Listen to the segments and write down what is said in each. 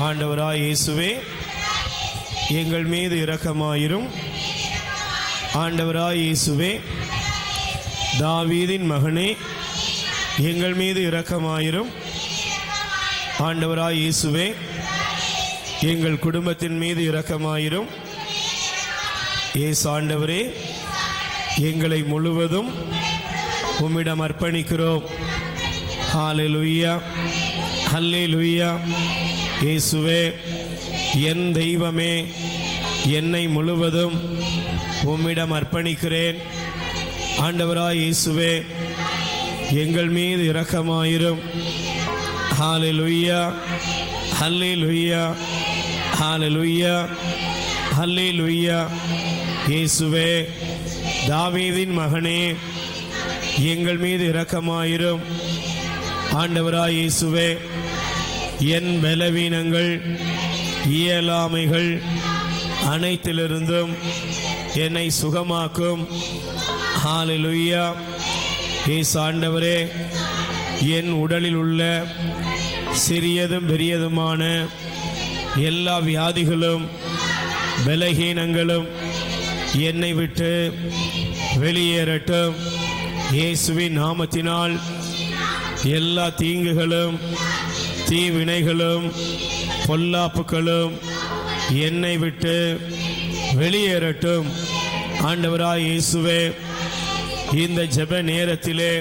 ஆண்டவராய் இயேசுவே, எங்கள் மீது இரக்கமாயிரும். ஆண்டவராய் இயேசுவே, தாவீதின் மகனே, எங்கள் மீது இரக்கமாயிரும். ஆண்டவராய் இயேசுவே, எங்கள் குடும்பத்தின் மீது இரக்கமாயிரும். இயேசு ஆண்டவரே, எங்களை முழுவதும் உம்மிடம் அர்ப்பணிக்கிறோம். ஹல்லேலூயா, ஹல்லேலூயா. இயேசுவே, என் தெய்வமே, என்னை முழுவதும் உம்மிடம் அர்ப்பணிக்கிறேன். ஆண்டவராய் இயேசுவே, எங்கள் மீது இரக்கமாயிரும். ஹல்லேலூயா, ஹல்லேலூயா, ஹல்லேலூயா, ஹல்லேலூயா. இயேசுவே, தாவீதின் மகனே, எங்கள் மீது இரக்கமாயிரும். ஆண்டவராய் இயேசுவே, என் பலவீனங்கள், இயலாமைகள் அனைத்திலிருந்தும் என்னை சுகமாக்கும். ஹல்லேலூயா. இயேசு ஆண்டவரே, என் உடலில் உள்ள சிறியதும் பெரியதுமான எல்லா வியாதிகளும் பலகீனங்களும் என்னை விட்டு வெளியேறட்டும். இயேசுவின் நாமத்தினால் எல்லா தீங்குகளும், தீவினைகளும், பொல்லாப்புகளும் என்னை விட்டு வெளியேறட்டும். ஆண்டவராய் இயேசுவே, இந்த ஜெப நேரத்திலே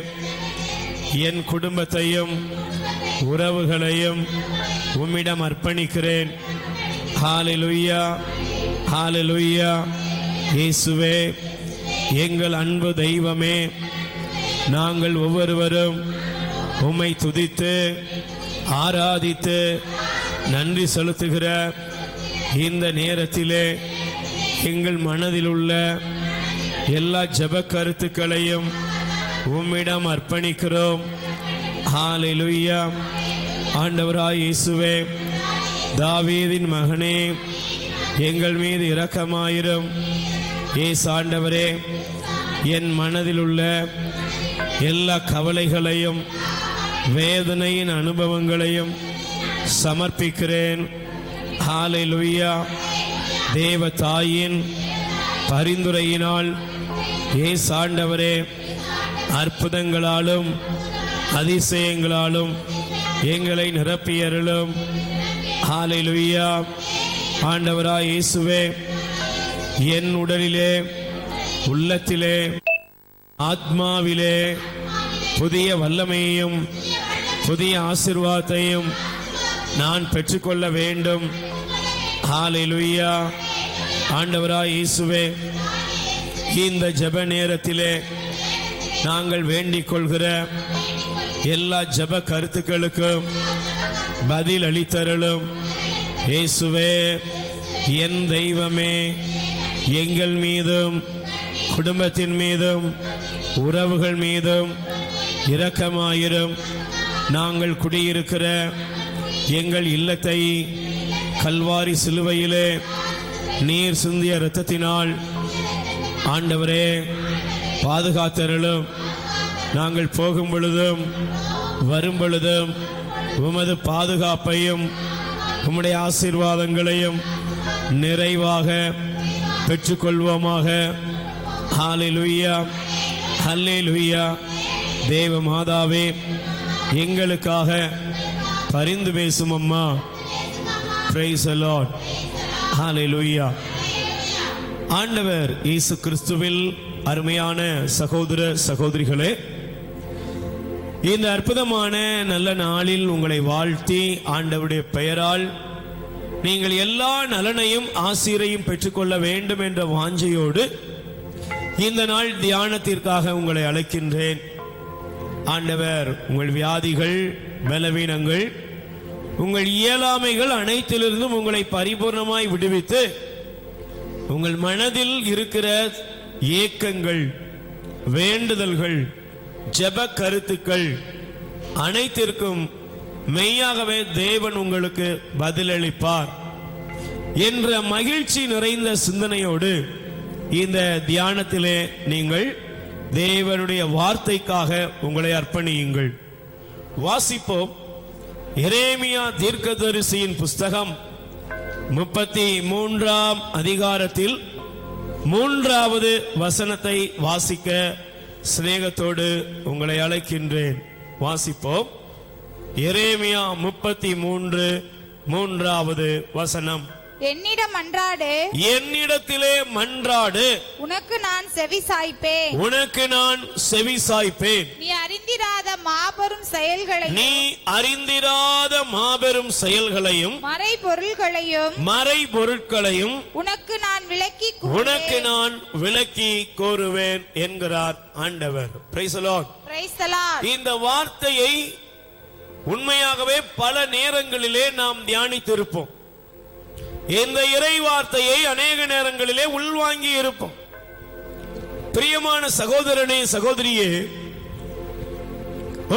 என் குடும்பத்தையும் உறவுகளையும் உம்மிடம் அர்ப்பணிக்கிறேன். ஹல்லேலூயா, ஹல்லேலூயா. இயேசுவே, எங்கள் அன்பு தெய்வமே, நாங்கள் ஒவ்வொருவரும் உம்மை துதித்து ஆராதித்து நன்றி செலுத்துகிற இந்த நேரத்திலே எங்கள் மனதில் உள்ள எல்லா ஜெப கருத்துக்களையும் உம்மிடம் அர்ப்பணிக்கிறோம். ஹல்லேலூயா. ஆண்டவராய் இயேசுவே, தாவீதின் மகனே, எங்கள் மீது இரக்கமாயிரும். இயேசு ஆண்டவரே, என் மனதில் உள்ள எல்லா கவலைகளையும் வேதனையின் அனுபவங்களையும் சமர்ப்பிக்கிறேன். ஹல்லேலூயா. தேவ தாயின் பரிந்துரையினால் இயேசு ஆண்டவரே, அற்புதங்களாலும் அதிசயங்களாலும் எங்களை நிரப்பியருளும். ஹல்லேலூயா. ஆண்டவராய் இயேசுவே, என் உடலிலே, உள்ளத்திலே, ஆத்மாவிலே புதிய வல்லமையையும் புதிய ஆசீர்வாதத்தையும் நான் பெற்றுக்கொள்ள வேண்டும். ஹல்லேலூயா. ஆண்டவராய் இயேசுவே, இந்த ஜெப நேரத்திலே நாங்கள் வேண்டிக் கொள்கிற எல்லா ஜெப கருத்துக்களுக்கும் பதில் அளித்தருளும். இயேசுவே, என் தெய்வமே, எங்கள் மீதும் குடும்பத்தின் மீதும் உறவுகள் மீதும் இரக்கமாயிரும். நாங்கள் குடியிருக்கிற எங்கள் இல்லத்தை கல்வாரி சிலுவையிலே நீர் சிந்திய இரத்தத்தினால் ஆண்டவரே பாதுகாத்தருளும். நாங்கள் போகும் பொழுதும் வரும் பொழுதும் உமது பாதுகாப்பையும் உம்முடைய ஆசீர்வாதங்களையும் நிறைவாக பெற்றுக்கொள்வோமாக. ஹல்லேலூயா, ஹல்லேலூயா. தேவ மாதாவே, எங்களுக்காக பரிந்து பேசும் அம்மா. Praise the lord. ஹல்லேலூயா. ஆண்டவர் இயேசு கிறிஸ்துவில் அருமையான சகோதர சகோதரிகளே, இந்த அற்புதமான நல்ல நாளில் உங்களை வாழ்த்தி ஆண்டவருடைய பெயரால் நீங்கள் எல்லா நலனையும் ஆசீரையும் பெற்றுக்கொள்ள வேண்டும் என்ற வாஞ்சையோடு இந்த நாள் தியானத்திற்காக உங்களை அழைக்கின்றேன். ஆண்டவர் உங்கள் வியாதிகள், பலவீனங்கள், உங்கள் இயலாமைகள் அனைத்திலிருந்தும் உங்களை பரிபூர்ணமாய் விடுவித்து உங்கள் மனதில் இருக்கிற ஏக்கங்கள், வேண்டுதல்கள், ஜெப கருத்துக்கள் அனைத்திற்கும் மெய்யாகவே தேவன் உங்களுக்கு பதிலளிப்பார் என்ற மகிழ்ச்சி நிறைந்த சிந்தனையோடு இந்த தியானத்திலே நீங்கள் தேவனுடைய வார்த்தைக்காக உங்களை அர்ப்பணியுங்கள். வாசிப்போம். எரேமியா தீர்க்கதரிசியின் புஸ்தகம் 33ஆம் அதிகாரத்தில் 3வது வசனத்தை வாசிக்க சிநேகத்தோடு உங்களை அழைக்கின்றேன். வாசிப்போம். எரேமியா 33:3வது வசனம். என்னிடம் மன்றாடு, என்னிடத்திலே மன்றாடு, உனக்கு நான் செவி சாய்ப்பேன். உனக்கு நான் செவி சாய்ப்பேன். நீ அறிந்திராத மாபெரும் செயல்களையும், நீ அறிந்திராத மாபெரும் செயல்களையும், மறைபொருட்களையும் உனக்கு நான் விளக்கி கூறுவேன் என்கிறார் ஆண்டவர். Price the Lord. இந்த வார்த்தையை உண்மையாகவே பல நேரங்களிலே நாம் தியானித்திருப்போம். இந்த இறை வார்த்தையை அநேக நேரங்களிலே உள்வாங்கி இருப்போம். பிரியமான சகோதரனே, சகோதரியே,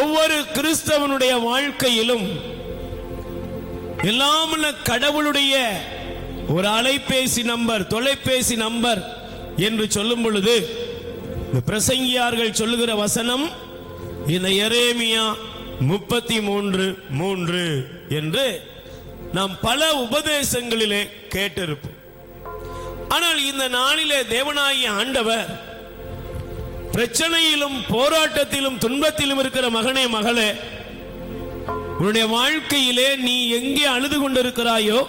ஒவ்வொரு கிறிஸ்தவனுடைய வாழ்க்கையிலும் எல்லாமுள்ள கடவுளுடைய ஒரு அலைபேசி நம்பர், தொலைபேசி நம்பர் என்று சொல்லும் பொழுது இந்த பிரசங்கியார்கள் சொல்லுகிற வசனம் இந்த எரேமியா 33:3 என்று நாம் பல உபதேசங்களிலே கேட்டிருப்போம். ஆனால் இந்த நாளிலே தேவனாகிய ஆண்டவர் பிரச்சனையிலும் போராட்டத்திலும் துன்பத்திலும் இருக்கிற மகனே, மகளே, உன்னுடைய வாழ்க்கையிலே நீ எங்கே அழுது கொண்டிருக்கிறாயோ,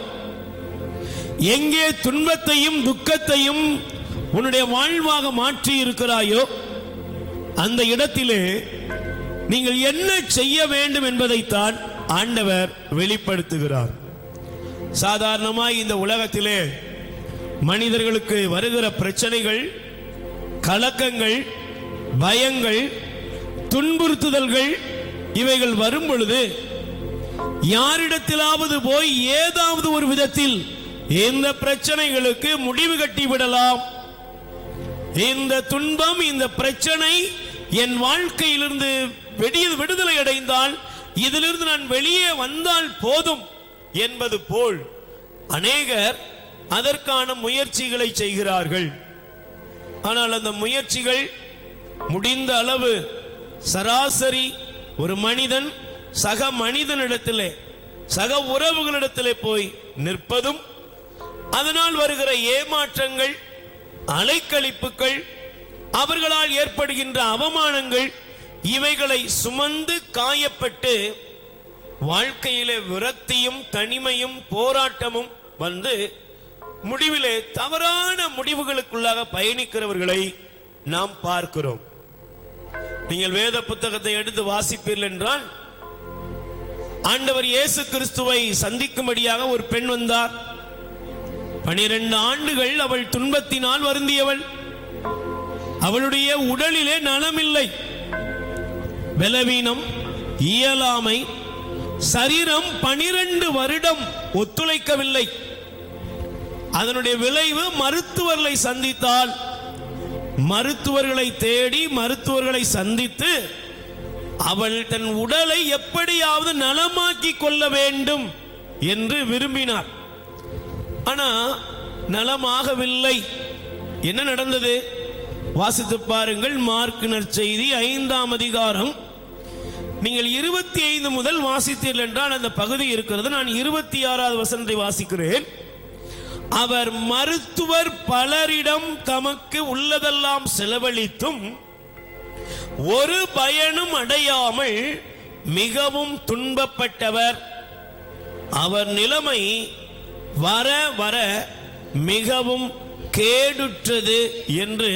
எங்கே துன்பத்தையும் துக்கத்தையும் உன்னுடைய வாழ்வாக மாற்றி இருக்கிறாயோ, அந்த இடத்திலே நீங்கள் என்ன செய்ய வேண்டும் என்பதைத்தான் ஆண்டவர் வெளிப்படுத்துகிறார். சாதாரணமாய் இந்த உலகத்திலே மனிதர்களுக்கு வருகிற பிரச்சனைகள், கலக்கங்கள், பயங்கள், துன்புறுத்துதல்கள் இவைகள் வரும் பொழுது யாரிடத்திலாவது போய் ஏதாவது ஒரு விதத்தில் இந்த பிரச்சனைகளுக்கு முடிவு கட்டிவிடலாம், இந்த துன்பம், இந்த பிரச்சனை என் வாழ்க்கையிலிருந்து விடுதலை அடைந்தால், இதிலிருந்து நான் வெளியே வந்தால் போதும் என்பது போல் அநேகர் அதற்கான முயற்சிகளை செய்கிறார்கள். ஆனால் அந்த முயற்சிகள் முடிந்த அளவு சராசரி ஒரு மனிதன் சக மனிதனிடத்திலே, சக உறவுகளிடத்திலே போய் நிற்பதும், அதனால் வருகிற ஏமாற்றங்கள், அலைக்கழிப்புகள், அவர்களால் ஏற்படுகின்ற அவமானங்கள், இவைகளை சுமந்து காயப்பட்டு வாழ்க்கையிலே விரக்தியும் தனிமையும் போராட்டமும் வந்து முடிவிலே தவறான முடிவுகளுக்குள்ளாக பயணிக்கிறவர்களை நாம் பார்க்கிறோம். நீங்கள் வேத புத்தகத்தை எடுத்து வாசிப்பீர்கள் என்றால், ஆண்டவர் இயேசு கிறிஸ்துவை சந்திக்கும்படியாக ஒரு பெண் வந்தார். 12 ஆண்டுகள் அவள் துன்பத்தினால் வருந்தியவள். அவளுடைய உடலிலே நலமில்லை, பலவீனம், இயலாமை, சரீரம் 12 வருடம் ஒத்துழைக்கவில்லை. அதனுடைய விளைவு மருத்துவர்களை சந்தித்தால், மருத்துவர்களை தேடி மருத்துவர்களை சந்தித்து அவள் தன் உடலை எப்படியாவது நலமாக்கி கொள்ள வேண்டும் என்று விரும்பினார். ஆனா நலமாகவில்லை. என்ன நடந்தது? வாசித்து பாருங்கள். மார்க் நற்செய்தி 5ஆம் அதிகாரம். நீங்கள் 25 முதல் வாசித்தீர்கள் என்றால் அந்த பகுதி இருக்கிறது. நான் 26வது வசனத்தை வாசிக்கிறேன். அவர் மருத்துவர் பலரிடம் தமக்கு உள்ளதெல்லாம் செலவழித்தும் ஒரு பயனும் அடையாமல் மிகவும் துன்பப்பட்டவர். அவர் நிலைமை வர வர மிகவும் கேடுற்றது என்று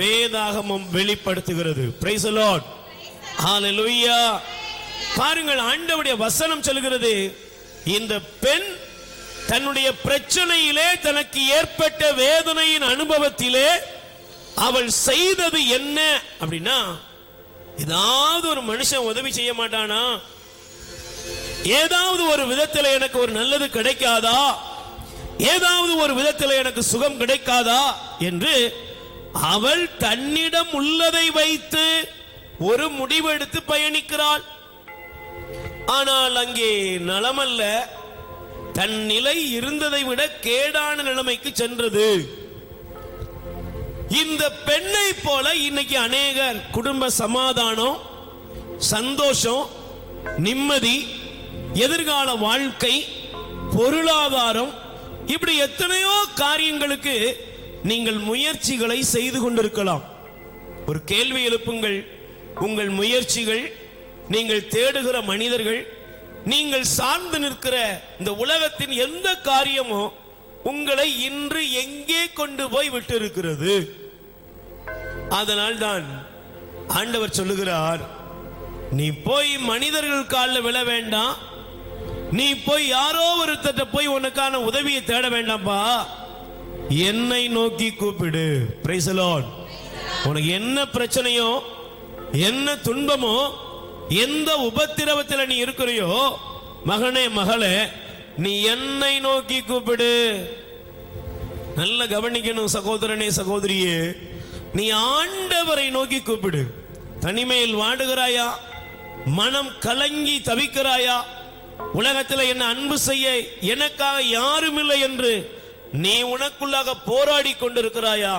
வேதாகமம் வெளிப்படுத்துகிறது. Praise the lord. ஹalleluya. பாருங்கள், ஆண்டவருடைய வசனம் சொல்கிறது, இந்த பெண் தன்னுடைய பிரச்சனையிலே, தனக்கு ஏற்பட்ட வேதனையின் அனுபவத்திலே அவள் செய்தது என்ன அப்படின்னா, ஏதாவது ஒரு மனுஷன் உதவி செய்ய மாட்டானா? ஏதாவது ஒரு விதத்தில் எனக்கு ஒரு நல்லது கிடைக்காதா? ஏதாவது ஒரு விதத்தில் எனக்கு சுகம் கிடைக்காதா என்று அவள் தன்னிடம் உள்ளதை வைத்து ஒரு முடிவெடுத்து பயணிக்கிறாள். ஆனால் அங்கே நலமல்ல, தன் நிலை இருந்ததை விட கேடான நிலைமைக்கு சென்றது. இந்த பெண்ணை போல இன்னைக்கு அநேகர் குடும்ப சமாதானம், சந்தோஷம், நிம்மதி, எதிர்கால வாழ்க்கை, பொருளாதாரம், இப்படி எத்தனையோ காரியங்களுக்கு நீங்கள் முயற்சிகளை செய்து கொண்டிருக்கலாம். ஒரு கேள்வி எழுப்புங்கள். உங்கள் முயற்சிகள், நீங்கள் தேடுகிற மனிதர்கள், நீங்கள் சார்ந்து நிற்கிற இந்த உலகத்தின் எந்த காரியமோ உங்களை இன்று எங்கே கொண்டு போய் விட்டு இருக்கிறது? அதனால் தான் ஆண்டவர் சொல்லுகிறார், நீ போய் மனிதர்கள் காலில் விழ வேண்டாம், நீ போய் யாரோ ஒருத்தட்ட போய் உனக்கான உதவியை தேட வேண்டாம்பா, என்னை நோக்கி கூப்பிடு. Price the Lord. உனக்கு என்ன பிரச்சனையோ, என்ன துன்பமோ, எந்த உபத்திரவத்தில் நீ இருக்கிறையோ, மகனே மகளே, நீ என்னை நோக்கி கூப்பிடு. நல்ல கவனிக்கணும் சகோதரனே, சகோதரியே, நீ ஆண்டவரை நோக்கி கூப்பிடு. தனிமையில் வாடுகிறாயா? மனம் கலங்கி தவிக்கிறாயா? உலகத்தில் என்ன அன்பு செய்ய எனக்காக யாரும் இல்லை என்று நீ உனக்குள்ளாக போராடி கொண்டிருக்கிறாயா?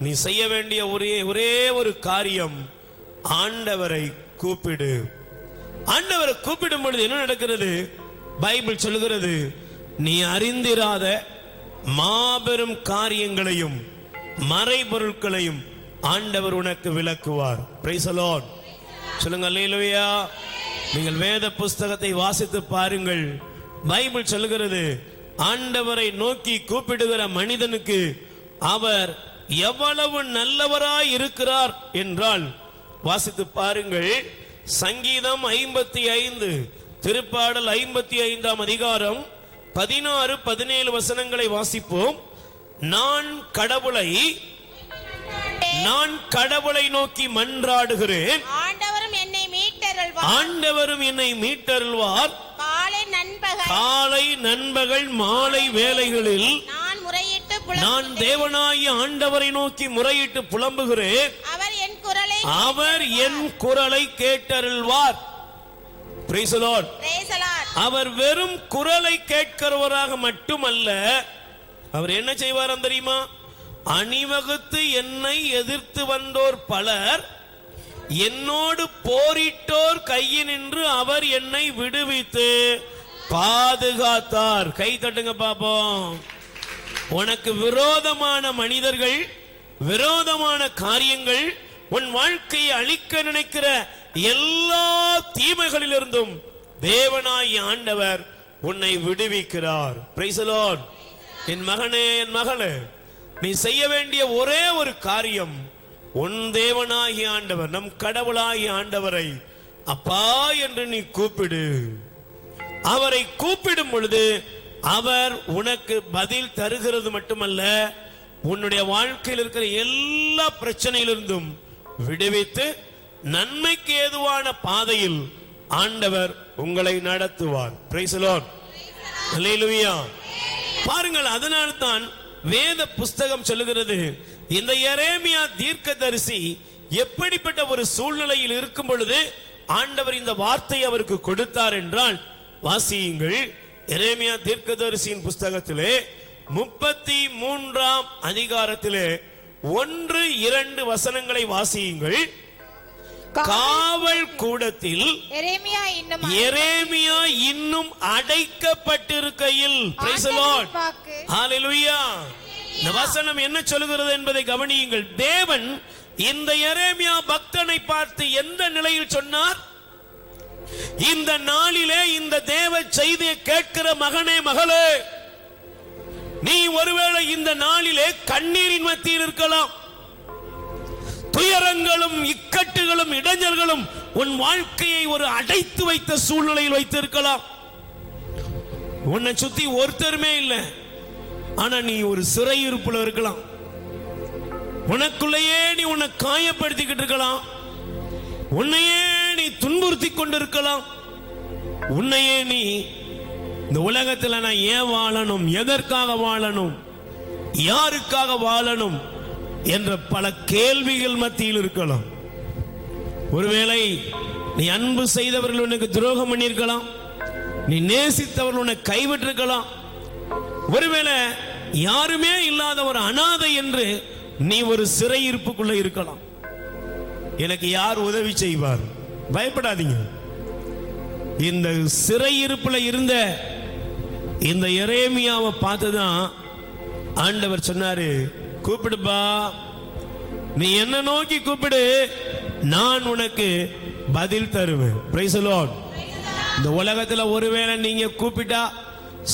நீ செய்ய வேண்டிய ஒரே ஒரு காரியம், ஆண்டவரை கூப்பிடு. ஆண்டவரை கூப்பிடும் பொழுது என்ன நடக்கிறது? பைபிள் சொல்லுகிறது, நீ அறிந்திராத மாபெரும் காரியங்களையும் மறைபொருட்களையும் ஆண்டவர் உனக்கு விளக்குவார். Price the lord. சொல்லுங்க அல்லேலூயா. நீங்கள் வேத புஸ்தகத்தை வாசித்து பாருங்கள். பைபிள் சொல்லுகிறது, ஆண்டவரை நோக்கி கூப்பிடுகிற மனிதனுக்கு அவர் எவ்வளவு நல்லவராய் இருக்கிறார் என்றால் வாசித்து பாருங்கள். சங்கீதம் 55, திருப்பாடல் 55ஆம் அதிகாரம் 16, 17 வசனங்களை வாசிப்போம். நான் கடவுளை நோக்கி மன்றாடுகிறேன், ஆண்டவரும் என்னை மீட்டருள்வார். காலை நண்பகல் மாலை வேளைகளில் நான் தேவனாகிய ஆண்டவரை நோக்கி முறையிட்டு புலம்புகிறேன், அவர் என் குரலை கேட்டருள்வார். Price the Lord. அவர் வெறும் குரலை கேட்கிறவராக மட்டுமல்ல, அவர் என்ன செய்வாராம் தெரியுமா? அணிவகுத்து என்னை எதிர்த்து வந்தோர் பலர், என்னோடு போரிட்டோர் கையினின்று அவர் என்னை விடுவித்து பாதுகாத்தார். கை தட்டுங்க பாப்போம். உனக்கு விரோதமான மனிதர்கள், விரோதமான காரியங்கள், உன் வாழ்க்கையை அழிக்க நினைக்கிற எல்லா தீமைகளிலிருந்தும் தேவனாகிய ஆண்டவர் உன்னை விடுவிக்கிறார். Price the Lord. என் மகனே, என் மகளே, நீ செய்ய வேண்டிய ஒரே ஒரு காரியம், உன் தேவனாகிய ஆண்டவர், நம் கடவுளாகிய ஆண்டவரை அப்பா என்று நீ கூப்பிடு. அவரை கூப்பிடும் பொழுது அவர் உனக்கு பதில் தருகிறது மட்டுமல்ல, உன்னுடைய வாழ்க்கையில் இருக்கிற எல்லா பிரச்சனையிலிருந்தும் விடுவித்து நன்மைக்கு ஏதுவான பாதையில் ஆண்டவர் உங்களை நடத்துவார். Praise the lord. அல்லேலூயா. பாருங்கள், அதனால்தான் வேத புஸ்தகம் சொல்லுகிறது, இந்த எரேமியா தீர்க்கதரிசி எப்படிப்பட்ட ஒரு சூழ்நிலையில் இருக்கும் பொழுது ஆண்டவர் இந்த வார்த்தை அவருக்கு கொடுத்தார் என்றால், வாசியுங்கள். எரேமியா தீர்க்கதரிசியின் புஸ்தகத்திலே 33ஆம் அதிகாரத்திலே 1, 2 வசனங்களை வாசியுங்கள். காவல் கூடத்தில் எரேமியா இன்னும் அடைக்கப்பட்டிருக்கையில், பிரைஸ் தி லார்ட், ஹalleluya. இந்த வசனம் என்ன சொல்கிறது என்பதை கவனியுங்கள். தேவன் இந்த எரேமியா பக்தனை பார்த்து எந்த நிலையில் சொன்னார்? இந்த நாளிலே இந்த தேவ செய்தியை கேட்கிற மகனே, மகளே, நீ ஒருவேளை இந்த நாளிலே கண்ணீரின் மத்தியில் இருக்கலாம். துயரங்களும் இக்கட்டுகளும் இடைஞ்சல்களும் உன் வாழ்க்கையை ஒரு அடைத்து வைத்த சூழ்நிலையில் வைத்திருக்கலாம். உன்னை சுத்தி ஒருத்தருமே இல்லை, ஆனா நீ ஒரு சிறையிருப்புல இருக்கலாம். உனக்குள்ளேயே நீ உன்னை காயப்படுத்திக்கிட்டு இருக்கலாம். உன்னையே நீ துன்புறுத்தி கொண்டிருக்கலாம். உன்னையே நீ இந்த உலகத்தில் நான் ஏன் வாழணும், எதற்காக வாழணும், யாருக்காக வாழணும் என்ற பல கேள்விகள் மத்தியில் இருக்கலாம். ஒருவேளை நீ அன்பு செய்தவர்கள் உனக்கு துரோகம் பண்ணியிருக்கலாம். நீ நேசித்தவர்கள் உன்னை கைவிட்டிருக்கலாம். ஒருவேளை யாருமே இல்லாத ஒரு அனாதை என்று நீ ஒரு சிறையிருப்புக்குள்ள இருக்கலாம். எனக்கு யார் உதவி செய்வார்? பயப்படாதீங்க. இந்த சிறையிருப்புல இருந்த இந்த எரேமியாவை பார்த்துதான் ஆண்டவர் சொன்னாரு, கூப்பிடுப்பா, நீ என்ன நோக்கி கூப்பிடு, நான் உனக்கு பதில் தருவேன். Price the Lord. இந்த உலகத்துல ஒருவேளை நீங்க கூப்பிட்டா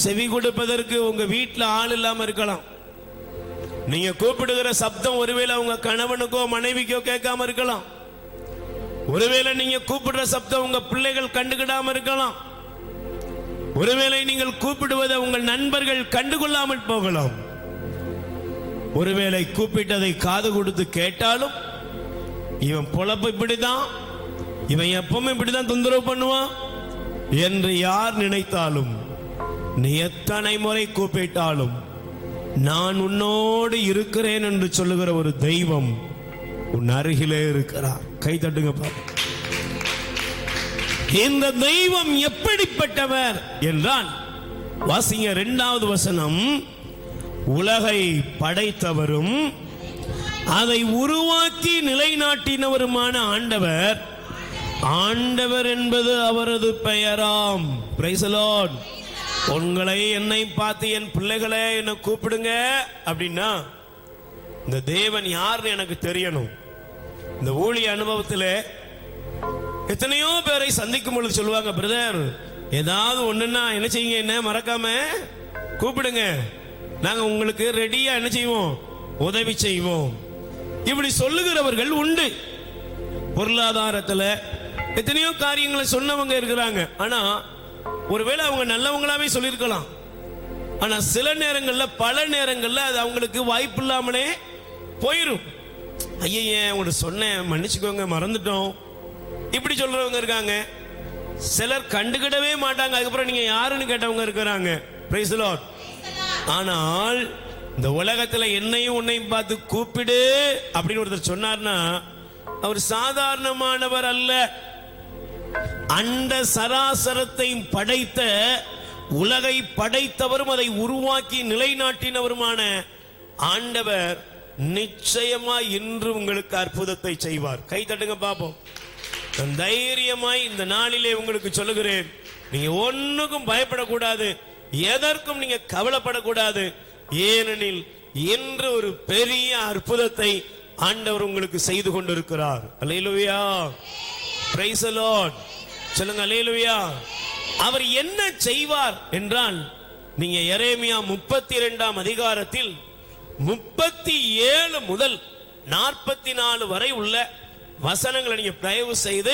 செவி கொடுப்பதற்கு உங்க வீட்டுல ஆள் இல்லாம இருக்கலாம். நீங்க கூப்பிடுகிற சப்தம் ஒருவேளை உங்க கணவனுக்கோ மனைவிக்கோ கேட்காம இருக்கலாம். ஒருவேளை நீங்க கூப்பிடுற சப்தம் உங்க பிள்ளைகள் கண்டுக்கிடாம இருக்கலாம். ஒருவேளை நீங்கள் கூப்பிடுவதை உங்கள் நண்பர்கள் கண்டுகொள்ளாமல் போகலாம். ஒருவேளை கூப்பிட்டதை காது கொடுத்து கேட்டாலும் இவன் பொழப்பு இப்படிதான், இவன் எப்பவுமே இப்படிதான் தொந்தரவு பண்ணுவான் என்று யார் நினைத்தாலும், நீ எத்தனை முறை கூப்பிட்டாலும் நான் உன்னோடு இருக்கிறேன் என்று சொல்லுகிற ஒரு தெய்வம் உன் அருகிலே இருக்கிறார். கை தட்டுங்க பாப்போம். இந்த தெய்வம் எப்படிப்பட்டவர் என்றால், வாசிங்க 2வது வசனம், உலகை படைத்தவரும் அதை உருவாக்கி நிலைநாட்டினவருமான ஆண்டவர், ஆண்டவர் என்பது அவரது பெயராம். Price the Lord. உங்களை என்னை பார்த்து என் பிள்ளைகளே என்ன கூப்பிடுங்க அப்படின்னா இந்த தேவன் யாருன்னு எனக்கு தெரியணும். இந்த ஊழிய அனுபவத்தில் எத்தனையோ பேரை சந்திக்கும் பொழுது சொல்லுவாங்க, பிரதர் ஏதாவது ஒண்ணுன்னா என்ன செய்யுங்க, என்ன மறக்காம கூப்பிடுங்க, நாங்க உங்களுக்கு ரெடியா என்ன செய்வோம், உதவி செய்வோம். இப்படி சொல்லுகிறவர்கள் உண்டு. பொருளாதாரத்துல எத்தனையோ காரியங்களை சொன்னவங்க இருக்கிறாங்க. ஆனா ஒருவேளை அவங்க நல்லவங்களாவே சொல்லியிருக்கலாம். ஆனா சில நேரங்கள்ல, பல நேரங்கள்ல அது அவங்களுக்கு வாய்ப்பு இல்லாமலே போயிரும். ஐயே உங்களுக்கு சொன்னேன், மன்னிச்சுக்கோங்க, மறந்துட்டோம், இப்படி சொல்றவங்க இருக்காங்க. சிலர் கண்டுக்கிடவே மாட்டாங்க, அதுக்கப்புறம் நீங்க யாருன்னு கேட்டவங்க இருக்கிறாங்க. Price the Lord. ஆனால் இந்த உலகத்துல என்னையும் உன்னையும் பார்த்து கூப்பிடு அப்படின்னு ஒருத்தர் சொன்னார்னா அவர் சாதாரணமானவர் அல்ல. அண்ட சராசரத்தை படைத்த, உலகை படைத்தவரும் அதை உருவாக்கி நிலைநாட்டினவருமான ஆண்டவர் நிச்சயமா இன்று உங்களுக்கு அற்புதத்தை செய்வார். கை தட்டுங்க பாப்போம். தைரியமாய் இந்த நாளிலே உங்களுக்கு சொல்லுகிறேன், நீங்க ஒண்ணுக்கும் பயப்படக்கூடாது, எதற்கும் நீங்க கவலைப்படக்கூடாது. ஏனெனில் இன்று ஒரு பெரிய அற்புதத்தை ஆண்டவர் உங்களுக்கு செய்து கொண்டிருக்கிறார். அல்லேலூயா. Praise the lord. சொல்லுங்க அல்லேலூயா. அவர் என்ன செய்வார் என்றால், நீங்க எரேமியா 32ஆம் அதிகாரத்தில் 37 முதல் 44 வரை உள்ள வசனங்களை நீங்க தயவு செய்து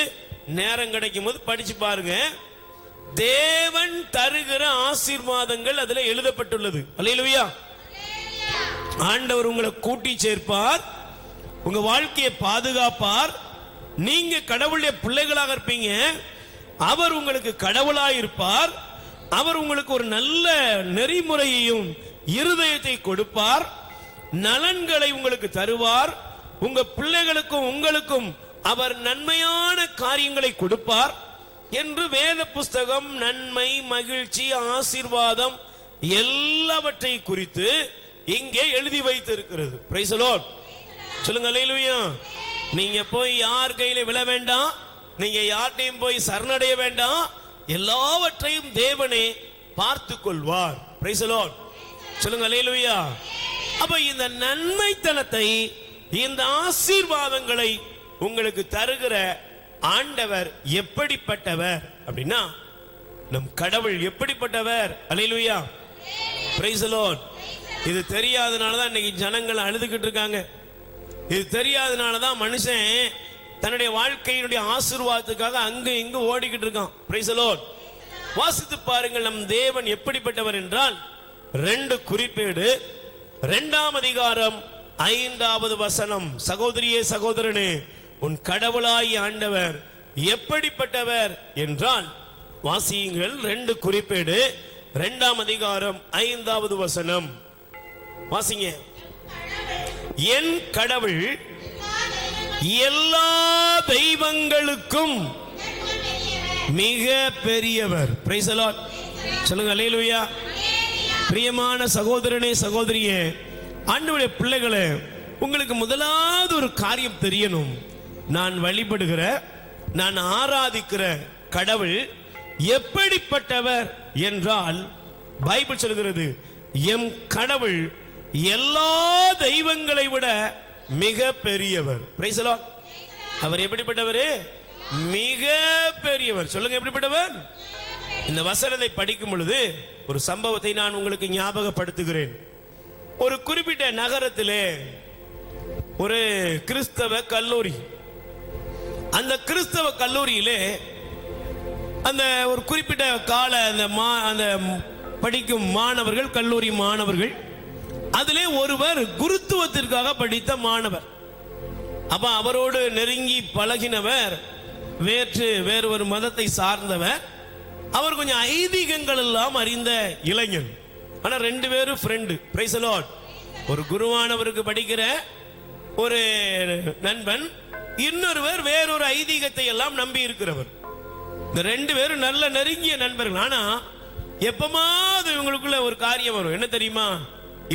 நேரம் கிடைக்கும் போது படிச்சு பாருங்க. தேவன் தருகிற ஆசீர்வாதங்கள் அதுல எழுதப்பட்டுள்ளது. அல்லேலூயா. ஆண்டவர் உங்களை கூட்டி சேர்ப்பார், உங்க வாழ்க்கையை பாதுகாப்பார். நீங்க கடவுளுடைய பிள்ளைகளாக இருப்பீங்க, அவர் உங்களுக்கு கடவுளாய் இருப்பார். அவர் உங்களுக்கு ஒரு நல்ல நெறிமுறையையும் இருதயத்தை கொடுப்பார், நலன்களை உங்களுக்கு தருவார். உங்க பிள்ளைகளுக்கும் உங்களுக்கும் அவர் நன்மையான காரியங்களை கொடுப்பார் என்று வேத புஸ்தகம் நன்மை, மகிழ்ச்சி, ஆசீர்வாதம் எல்லாவற்றை குறித்து இங்கே எழுதி வைத்திருக்கிறது. Price the lord. சொல்லுங்க அல்லேலூயா. நீங்க போய் யார் கையில விழ வேண்டாம், நீங்க யார்ட்டையும் போய் சரணடைய வேண்டாம், எல்லாவற்றையும் தேவனே பார்த்து கொள்வார். Price the lord. சொல்லுங்க அல்லேலூயா. அப்ப இந்த நன்மைத்தனத்தை, இந்த ஆசீர்வாதங்களை உங்களுக்கு தருகிற ஆண்டவர் எப்படிப்பட்டவர் அப்படின்னா, நம் கடவுள் எப்படிப்பட்டவர். அல்லேலூயா. Praise the lord. இது தெரியாதனாலதான் இன்னைக்கு ஜனங்கள் அழுதுகிட்டு இருக்காங்க. இது தெரியாதனாலதான் மனுஷன் தன்னுடைய வாழ்க்கையினுடைய ஆசீர்வாதத்துக்காக அங்கு இங்கு ஓடிக்கிட்டு இருக்கான். Price the Lord. வாசித்து பாருங்கள், நம் தேவன் எப்படிப்பட்டவர் என்றால் 2 குறிப்பேடு 2ஆம் அதிகாரம் 5வது வசனம். சகோதரியே சகோதரனே, உன் கடவுளாய் ஆண்டவர் எப்படிப்பட்டவர் என்றால், வாசியுங்கள் 2 குறிப்பேடு 2ஆம் அதிகாரம் 5வது வசனம். வாசிங்க. என் கடவுள் எல்லா தெய்வங்களுக்கும் மிக பெரியவர். Price the lord. சொல்லுங்க அல்லேலூயா. பிரியமான சகோதரனே சகோதரியே, ஆண்டவருடைய பிள்ளைகளே, உங்களுக்கு முதலாவது ஒரு காரியம் தெரியணும். நான் வழிபடுகிற, நான் ஆராதிக்கிற கடவுள் எப்படிப்பட்டவர் என்றால் பைபிள் சொல்கிறது, எம் கடவுள் எல்லா தெய்வங்களை விட மிக பெரியவர். Price the Lord. அவர் எப்படிப்பட்டவர்? மிக பெரியவர். சொல்லுங்க, எப்படிப்பட்டவர்? இந்த வசனத்தை படிக்கும் பொழுது ஒரு சம்பவத்தை நான் உங்களுக்கு ஞாபகப்படுத்துகிறேன். ஒரு குறிப்பிட்ட நகரத்திலே ஒரு கிறிஸ்தவ கல்லூரி. அந்த கிறிஸ்தவ கல்லூரியிலே அந்த ஒரு குறிப்பிட்ட கால அந்த படிக்கும் மாணவர்கள், கல்லூரி மாணவர்கள், அதிலே ஒருவர் குருத்துவத்திற்காக படித்த மாணவர். அப்ப அவரோடு நெருங்கி பழகினவர் வேறு ஒரு மதத்தை சார்ந்தவர். அவர் கொஞ்சம் ஐதீகங்கள் எல்லாம் அறிந்த இளைஞன். ஆனா 2 பேரும் ஃப்ரெண்டு. Price the lord. ஒரு குருவானவருக்கு படிக்கிற ஒரு நண்பன், இன்னொருவர் வேறொரு ஐதீகத்தை எல்லாம் நம்பி இருக்கிறவர். இந்த 2 பேரும் நல்ல நெருங்கிய நண்பர்கள். ஆனா எப்பமாவது இவங்களுக்குள்ள ஒரு காரியம் வரும். என்ன தெரியுமா?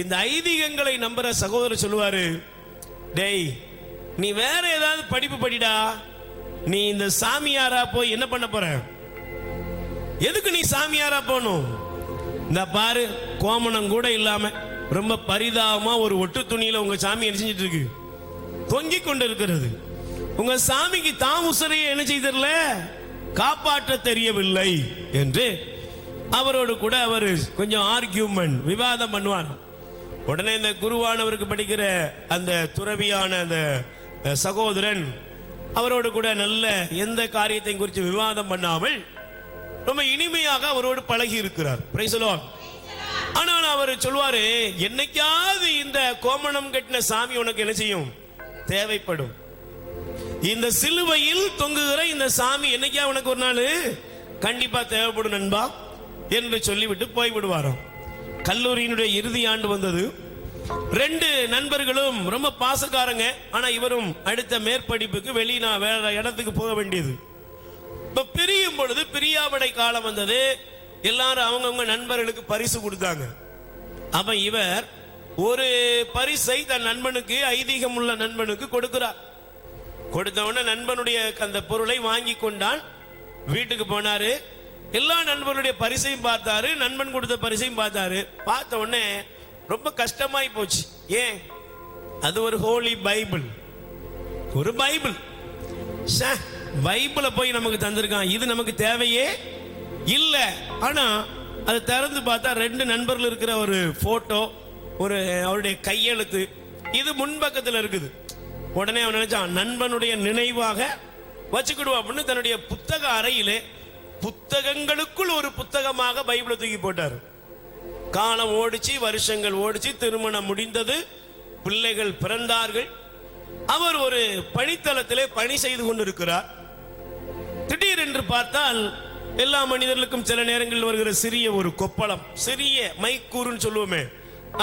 இந்த ஐதீகங்களை நம்புற சகோதரர் சொல்லுவாரு, டேய் நீ வேற ஏதாவது படிப்பு படிடா, நீ இந்த சாமியாரா போய் என்ன பண்ண போற? எதுக்கு நீ சாமியாரா போகணும்? இந்த பாரு, கோமணம் கூட இல்லாம ரொம்ப பரிதாபமா ஒரு ஒட்டு துணியில உங்க சாமி என்ன செஞ்சிட்டு இருக்கு? தொங்கிக் கொண்டு இருக்கிறது. உங்க சாமிக்கு தாமுசரையை என்ன செய்தல காப்பாற்ற தெரியவில்லை என்று அவரோடு கூட அவர் கொஞ்சம் ஆர்கியூமெண்ட், விவாதம் பண்ணுவார். உடனே இந்த குருவானவருக்கு படிக்கிற அந்த துறவியான அந்த சகோதரன் அவரோடு கூட நல்ல எந்த காரியத்தையும் குறித்து விவாதம் பண்ணாமல் ரொம்ப இனிமையாக அவரோடு பழகி இருக்கிறார். Price the Lord. ஆனால் அவர் சொல்வாரு, என்னைக்காவது இந்த கோமணம் கட்டின சாமி உனக்கு என்ன செய்யும்? தேவைப்படும். இந்த சிலுவையில் தொங்குகிற இந்த சாமி என்னைக்கா உனக்கு ஒரு நாள் கண்டிப்பா தேவைப்படும் நண்பா என்று சொல்லிவிட்டு போய்விடுவாராம். கல்லூரியினுடைய இறுதி ஆண்டு வந்தது. 2 நண்பர்களும் ரொம்ப பாசக்காரங்க. ஆனா இவரும் அடுத்த மேற்படிப்புக்கு வேற இடத்துக்கு போக வேண்டியது. இப்ப பிரியும் பொழுது பிரியாவிடை காலம் வந்தது. எல்லாரும் அவங்கவுங்க நண்பர்களுக்கு பரிசு கொடுத்தாங்க. அப்ப இவர் ஒரு பரிசை தன் நண்பனுக்கு, ஐதீகம் உள்ள நண்பனுக்கு கொடுக்கிறார். கொடுத்த உடனே நண்பனுடைய அந்த பொருளை வாங்கி கொண்டான். வீட்டுக்கு போனாரு. எல்லா நண்பர்களுடைய பரிசையும் பார்த்தாரு, நண்பன் கொடுத்த பரிசையும் பார்த்தாரு. பார்த்த உடனே ரொம்ப கஷ்டமாய் போச்சு. ஏன்? அது ஒரு ஹோலி பைபிள், ஒரு பைபிள். பைபிளை போய் நமக்கு தந்திருக்கான், இது நமக்கு தேவையே இல்ல. ஆனா அதை திறந்து பார்த்தா 2 நண்பர்கள் இருக்கிற ஒரு போட்டோ, ஒரு அவருடைய கையெழுத்து, இது முன்பக்கத்தில் இருக்குது. உடனே அவன் நினைச்சான், நண்பனுடைய நினைவாக வச்சுக்கிடுவோம் அப்படின்னு தன்னுடைய புத்தக அறையிலே புத்தகங்களுக்குள் ஒரு புத்தகமாக பைபிளை தூக்கி போட்டார். காலம் ஓடிச்சு, வருஷங்கள் ஓடிச்சு, திருமணம் முடிந்தது, பிள்ளைகள் பிறந்தார்கள். அவர் ஒரு பணித்தளத்திலே பணி செய்து கொண்டிருக்கிறார். திடீரென்று பார்த்தால் எல்லா மனிதர்களுக்கும் சில நேரங்களில் வருகிற சிறிய ஒரு கொப்பளம், சிறிய மைக்கூறுன்னு சொல்லுவோமே,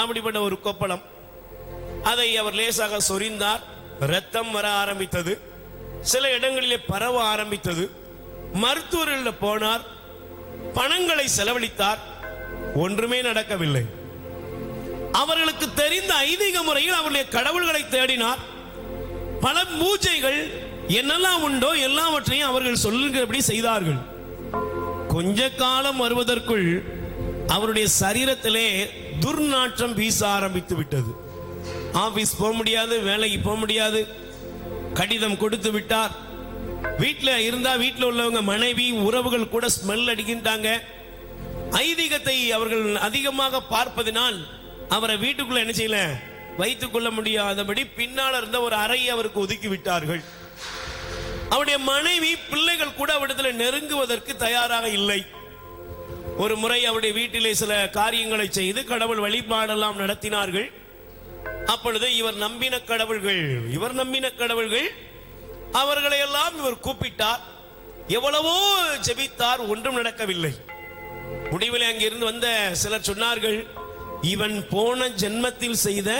அப்படிப்பட்ட ஒரு கொப்பளம். அதை அவர் லேசாக சொரிந்தார். ரத்தம் வர ஆரம்பித்தது. சில இடங்களிலே பரவ ஆரம்பித்தது. மருத்துவர்கள் போனார், பணங்களை செலவழித்தார், ஒன்றுமே நடக்கவில்லை. அவர்களுக்கு தெரிந்த ஐதீக முறையில் அவருடைய கடவுள்களை தேடினார். பல பூஜைகள் என்னெல்லாம் உண்டோ எல்லாவற்றையும் அவர்கள் சொல்லுகிறபடி செய்தார்கள். கொஞ்ச காலம் வருவதற்குள் அவருடைய சரீரத்திலே துர்நாற்றம் வீச ஆரம்பித்து விட்டது. ஆபீஸ் போக முடியாது, வேலைக்கு போக முடியாது. கடிதம் கொடுத்து விட்டார். வீட்டில் இருந்தா வீட்டில் உள்ளவங்க, மனைவி, உறவுகள் கூட ஸ்மெல் அடிக்கின்றாங்க. ஐதீகத்தை அவர்கள் அதிகமாக பார்ப்பதினால் அவரை வீட்டுக்குள்ள என்ன செய்யல, வைத்துக் கொள்ள முடியாதபடி பின்னால் இருந்த ஒரு அறையை அவருக்கு ஒதுக்கி விட்டார்கள். அவருடைய மனைவி, பிள்ளைகள் கூட அவரிடத்தில் நெருங்குவதற்கு தயாராக இல்லை. ஒரு முறை அவருடைய வீட்டிலே சில காரியங்களை செய்து கடவுள் வழிபாடெல்லாம் நடத்தினார்கள். அப்பொழுது இவர் நம்பின கடவுள்கள் அவர்களை எல்லாம் இவர் கூப்பிட்டார். எவ்வளவோ ஜெபித்தார், ஒன்றும் நடக்கவில்லை. முடிவில் அங்கிருந்து வந்த சிலர் சொன்னார்கள், இவன் போன ஜென்மத்தில் செய்த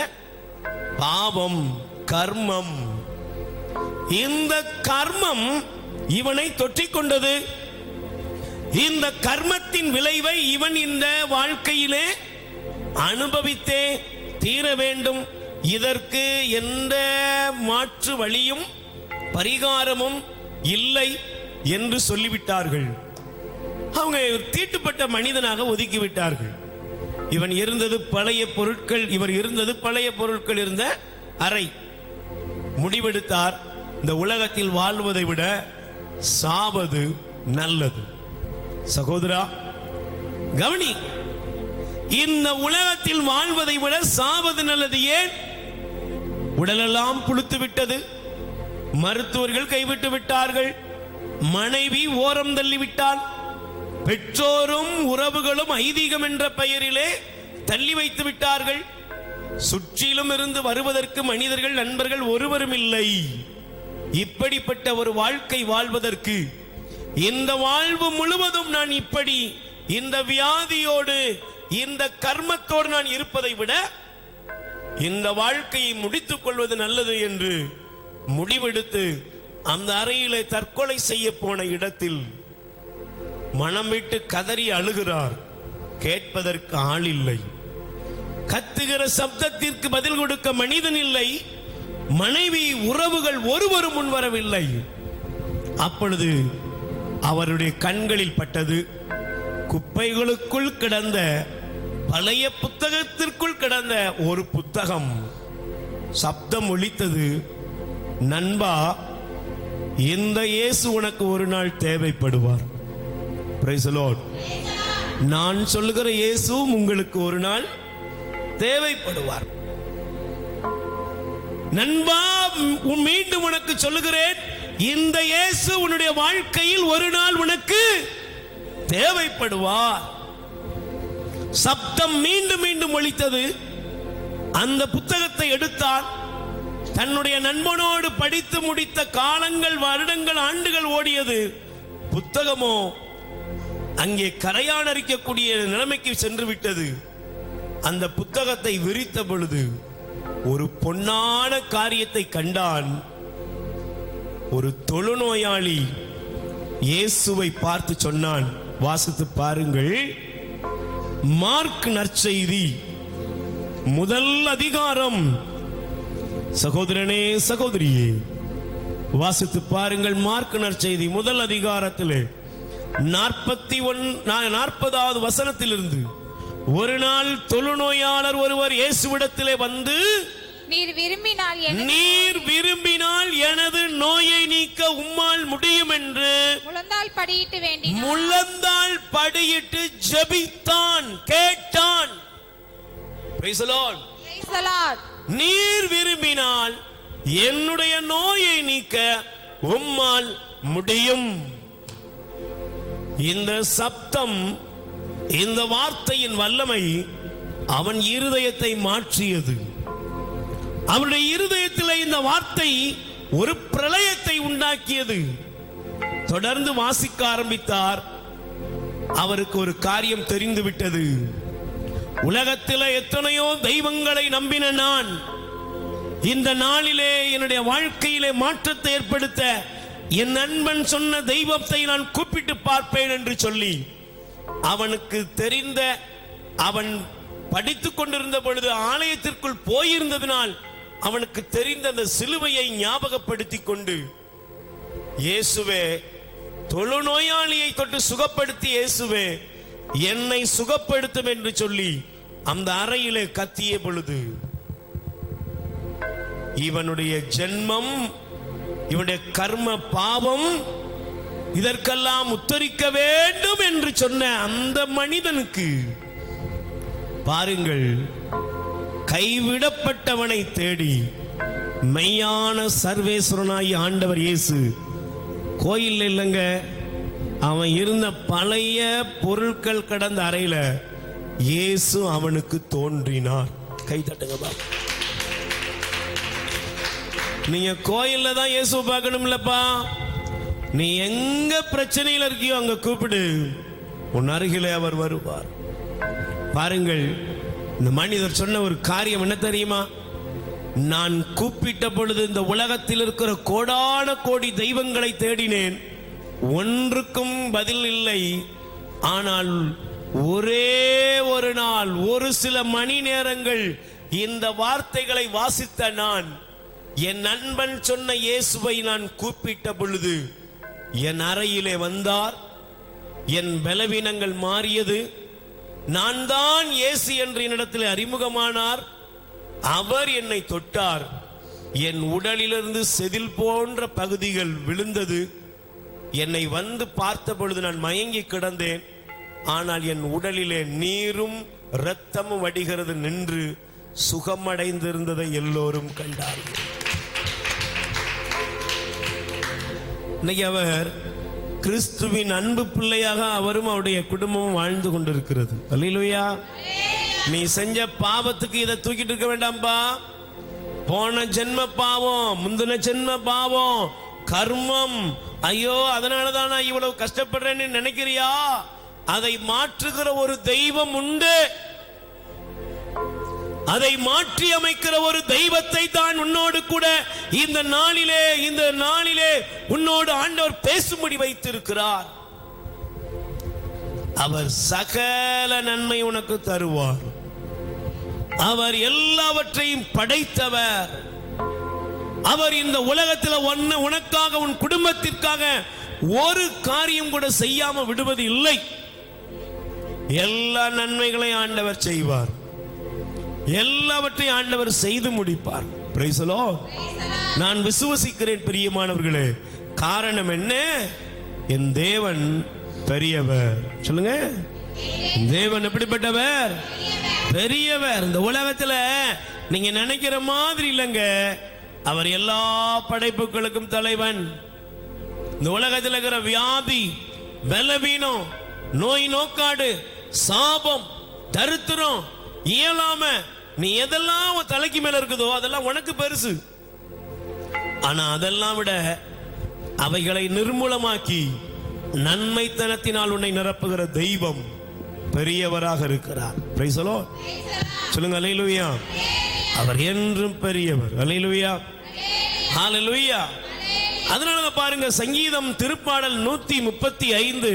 பாவம், கர்மம், இந்த கர்மம் இவனை தொற்றிக் கொண்டது. இந்த கர்மத்தின் விளைவை இவன் இந்த வாழ்க்கையிலே அனுபவித்தே தீர வேண்டும். இதற்கு எந்த மாற்று வழியும் பரிகாரமும் இல்லை என்று சொல்லிவிட்டார்கள். அவங்க தீட்டுப்பட்ட மனிதனாக ஒதுக்கி விட்டார்கள். இவர் இருந்தது பழைய பொருட்கள் இருந்த அறை. முடிவெடுத்தார், இந்த உலகத்தில் வாழ்வதை விட சாவது நல்லது. சகோதரா கவனி, இந்த உலகத்தில் வாழ்வதை விட சாவது நல்லது. ஏன்? உடலெல்லாம் புழுத்து விட்டது, மருத்துவர்கள் கைவிட்டு விட்டார்கள், மனைவி ஓரம் தள்ளிவிட்டால், பெற்றோரும் உறவுகளும் ஐதீகம் என்ற பெயரிலே தள்ளி வைத்து விட்டார்கள். சுற்றிலும் இருந்து வருவதற்கு மனிதர்கள், நண்பர்கள் ஒருவரும் இல்லை. இப்படிப்பட்ட ஒரு வாழ்க்கை வாழ்வதற்கு, இந்த வாழ்வு முழுவதும் நான் இப்படி இந்த வியாதியோடு இந்த கர்மத்தோடு நான் இருப்பதை விட இந்த வாழ்க்கையை முடித்துக் கொள்வது நல்லது என்று முடிவெடுத்து அந்த அறையிலே தற்கொலை செய்ய போன இடத்தில் மனம் விட்டு கதறி அழுகிறார். கேட்பதற்கு ஆள் இல்லை, கத்துகிற சப்தத்திற்கு பதில் கொடுக்க மனிதன் இல்லை, மனைவி உறவுகள் ஒருவரும் முன்வரவில்லை. அப்பொழுது அவருடைய கண்களில் பட்டது, குப்பைகளுக்குள் கிடந்த பழைய புத்தகத்திற்குள் கிடந்த ஒரு புத்தகம். சப்தம் ஒலித்தது, நண்பா, இந்த இயேசு உனக்கு ஒரு நாள் தேவைப்படுவார். Praise the Lord. நான் சொல்லுகிற இயேசு உங்களுக்கு ஒரு நாள் தேவைப்படுவார். நண்பா, மீண்டும் உனக்கு சொல்லுகிறேன், இந்த இயேசு உன்னுடைய வாழ்க்கையில் ஒரு நாள் உனக்கு தேவைப்படுவார். சப்தம் மீண்டும் மீண்டும் ஒலித்தது. அந்த புத்தகத்தை எடுத்தார். தன்னுடைய நண்பனோடு படித்து முடித்த காலங்கள், வருடங்கள், ஆண்டுகள் ஓடியது. புத்தகமோ அங்கே கரையான் அரிக்கக்கூடிய நிலைமைக்கு சென்று விட்டது. அந்த புத்தகத்தை விரித்த பொழுது ஒரு பொன்னான காரியத்தை கண்டான். ஒரு தொழுநோயாளி இயேசுவை பார்த்து சொன்னான், வாசித்து பாருங்கள், மார்க் நற்செய்தி முதல் அதிகாரம். சகோதரனே, சகோதரியே, வாசித்து பாருங்கள். மார்க் நற்செய்தி முதல் அதிகாரத்திலே 40வது வசனத்திலிருந்து, ஒரு நாள் தொழுநோயாளர் ஒருவர் இயேசுவிடத்திலே வந்து, நீர் விரும்பினால் எனது நோயை நீக்க உம்மால் முடியும் என்று முழந்தாள் படியிட்டு ஜெபித்தான், கேட்டான். Praise the Lord. நீர் விரும்பினால் என்னுடைய நோயை நீக்க உம்மால் முடியும். இந்த சப்தம், இந்த வார்த்தையின் வல்லமை அவன் இருதயத்தை மாற்றியது. அவனுடைய இருதயத்தில் இந்த வார்த்தை ஒரு பிரளயத்தை உண்டாக்கியது. தொடர்ந்து வாசிக்க ஆரம்பித்தார். அவருக்கு ஒரு காரியம் தெரிந்துவிட்டது. உலகத்தில் எத்தனையோ தெய்வங்களை நம்பின நான், இந்த நாளிலே என்னுடைய வாழ்க்கையிலே மாற்றத்தை ஏற்படுத்த என் நண்பன் சொன்ன தெய்வத்தை நான் கூப்பிட்டு பார்ப்பேன் என்று சொல்லி, அவனுக்கு தெரிந்த, அவன் படித்துக் கொண்டிருந்த பொழுது ஆலயத்திற்குள் போயிருந்ததினால் அவனுக்கு தெரிந்த அந்த சிலுவையை ஞாபகப்படுத்திக் கொண்டு, இயேசுவே, தொழுநோயாளியை தொட்டு சுகப்படுத்தி, இயேசுவே என்னை சுகப்படுத்தும் என்று சொல்லி அந்த அறையிலே கத்திய பொழுது, இவனுடைய ஜென்மம், இவனுடைய கர்ம பாவம் இதற்கெல்லாம் உத்தரிக்க வேண்டும் என்று சொன்ன அந்த மனிதனுக்கு பாருங்கள், கைவிடப்பட்டவனை தேடி மெய்யான சர்வேஸ்வரனாய் ஆண்டவர் இயேசு கோயில் இல்லைங்க, அவன் இருந்த பழைய பொருட்கள் கடந்த அறையில இயேசு அவனுக்கு தோன்றினார். கை தட்டுங்க பாபா. நீங்க கோயில்ல தான் இயேசு பார்க்கணும்லப்பா. நீ எங்க பிரச்சனையில் இருக்கியோ அங்க கூப்பிடு, உன் அருகிலே அவர் வருவார். பாருங்கள், இந்த மனிதர் சொன்ன ஒரு காரியம் என்ன தெரியுமா? நான் கூப்பிட்ட பொழுது இந்த உலகத்தில் இருக்கிற கோடான கோடி தெய்வங்களை தேடினேன், ஒன்றுக்கும் பதில் இல்லை. ஆனால் ஒரே ஒரு நாள், ஒரு சில மணி நேரங்கள் இந்த வார்த்தைகளை வாசித்த நான், என் நண்பன் சொன்ன இயேசுவை நான் கூப்பிட்ட பொழுது என் அறையிலே வந்தார். என் பலவீனங்கள் மாறியது. நான் தான் இயேசு என்று என்னிடத்தில் அறிமுகமானார். அவர் என்னை தொட்டார். என் உடலிலிருந்து செதில் போன்ற பகுதிகள் விழுந்தது. என்னை வந்து பார்த்த பொழுது நான் மயங்கி கிடந்தேன். ஆனால் என் உடலிலே நீரும் இரத்தமும் வடிகிறது நின்று சுகமடைந்திருந்ததை எல்லோரும் கண்டார்கள். இன்னைக்கு அவர் கிறிஸ்துவின் அன்பு பிள்ளையாக அவரும் அவருடைய குடும்பமும் வாழ்ந்து கொண்டிருக்கிறது. அல்லேலூயா. நீ செஞ்ச பாவத்துக்கு இதை தூக்கிட்டு இருக்க வேண்டாம்பா. போன ஜென்ம பாவம், முந்தின ஜென்ம பாவம், கர்மம், ஐயோ அதனாலதான் நான் இவ்வளவு கஷ்டப்படுறேன்னு நினைக்கிறியா? அதை மாற்றுகிற ஒரு தெய்வம் உண்டு. அதை மாற்றி அமைக்கிற ஒரு தெய்வத்தை தான் உன்னோடு கூட இந்த நாளிலே உன்னோடு ஆண்டவர் பேசும்படி வைத்திருக்கிறார். அவர் சகல நன்மை உனக்கு தருவார். அவர் எல்லாவற்றையும் படைத்தவர். அவர் இந்த உலகத்தில் உனக்காக உன் குடும்பத்திற்காக ஒரு காரியம் கூட செய்யாம விடுவது இல்லை. எல்லா நன்மைகளையும் ஆண்டவர் செய்வார். எல்லாவற்றையும் ஆண்டவர் செய்து முடிப்பார். Price the Lord. நான் விசுவசிக்கிறேன் பிரியமானவர்களே. காரணம் என்ன? என் தேவன் பெரியவர். சொல்லுங்க, தேவன் எப்படிப்பட்டவர்? பெரியவர். இந்த உலகத்துல நீங்க நினைக்கிற மாதிரி இல்லைங்க. அவர் எல்லா படைப்புகளுக்கும் தலைவன். இந்த உலகத்தில் இருக்கிற வியாதி, பலவீனம், நோய் நோக்காடு, சாபம், தரித்திரம், இயலாம, நீ எதெல்லாம் உன் தலைக்கு மேல இருக்குதோ அதெல்லாம் உனக்கு பெருசு. ஆனா அதெல்லாம் விட அவைகளை நிர்மூலமாக்கி நன்மைத்தனத்தினால் உன்னை நிரப்புகிற தெய்வம் பெரியவராக இருக்கிறார். Price the lord. சொல்லுங்க அல்லேலூயா. அவர் என்றும் பெரியவர். அல்லேலூயா, ஹalleluya. அதனால பாருங்க, சங்கீதம் திருப்பாடல் 135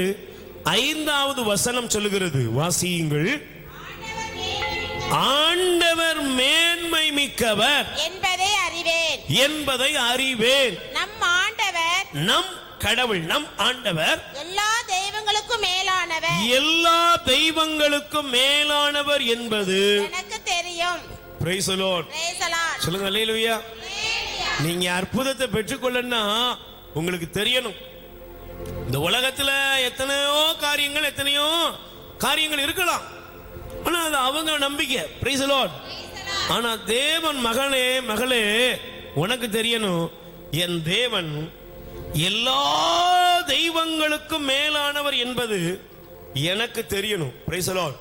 5வது வசனம் சொல்லுகிறது. வாசியுங்கள். ஆண்டவர் மேன்மை மிக்கவர் என்பதை அறிவேன். நம் ஆண்டவர், நம் கடவுள், நம் ஆண்டவர் எல்லா தெய்வங்களுக்கும் மேலானவர், எல்லா தெய்வங்களுக்கும் மேலானவர் என்பது எனக்கு தெரியும். Price the lord. சொல்லுங்க அல்லேலூயா. நீங்க அற்புதத்தை பெற்றுக்கொள்ளனா உங்களுக்கு தெரியணும். இந்த உலகத்துல எத்தனையோ காரியங்கள் இருக்கலாம். ஆனா அது அவங்க நம்பிக்கை. Price the Lord. ஆனா தேவன் மகளே உனக்கு தெரியணும், என் தேவன் எல்லா தெய்வங்களுக்கும் மேலானவர் என்பது எனக்கு தெரியணும். Price the lord.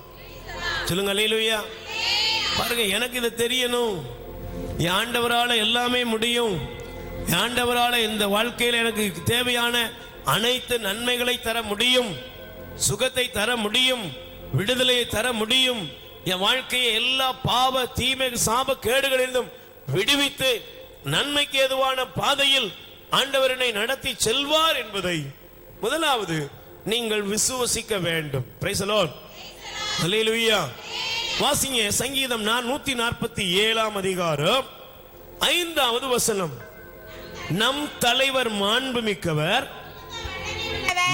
சொல்லுங்க அல்லேலூயா. பாருங்க, எனக்கு இது தெரியணும். என் ஆண்டவரால எல்லாமே முடியும். என் ஆண்டவரால இந்த வாழ்க்கையில் எனக்கு தேவையான அனைத்து நன்மைகளை தர முடியும், சுகத்தை தர முடியும், விடுதலையை தர முடியும். என் வாழ்க்கையை எல்லா பாவ தீமை சாப கேடுகளிலிருந்தும் விடுவித்து நன்மைக்கு ஏதுவான பாதையில் ஆண்டவர் என்னை நடத்தி செல்வார் என்பதை முதலாவது நீங்கள் விசுவசிக்க வேண்டும். Praise the lord. அல்லேலூயா. வாசிங்க சங்கீதம் 147 அதிகாரம் 5வது வசனம். நம் தலைவர் மாண்புமிக்கவர்,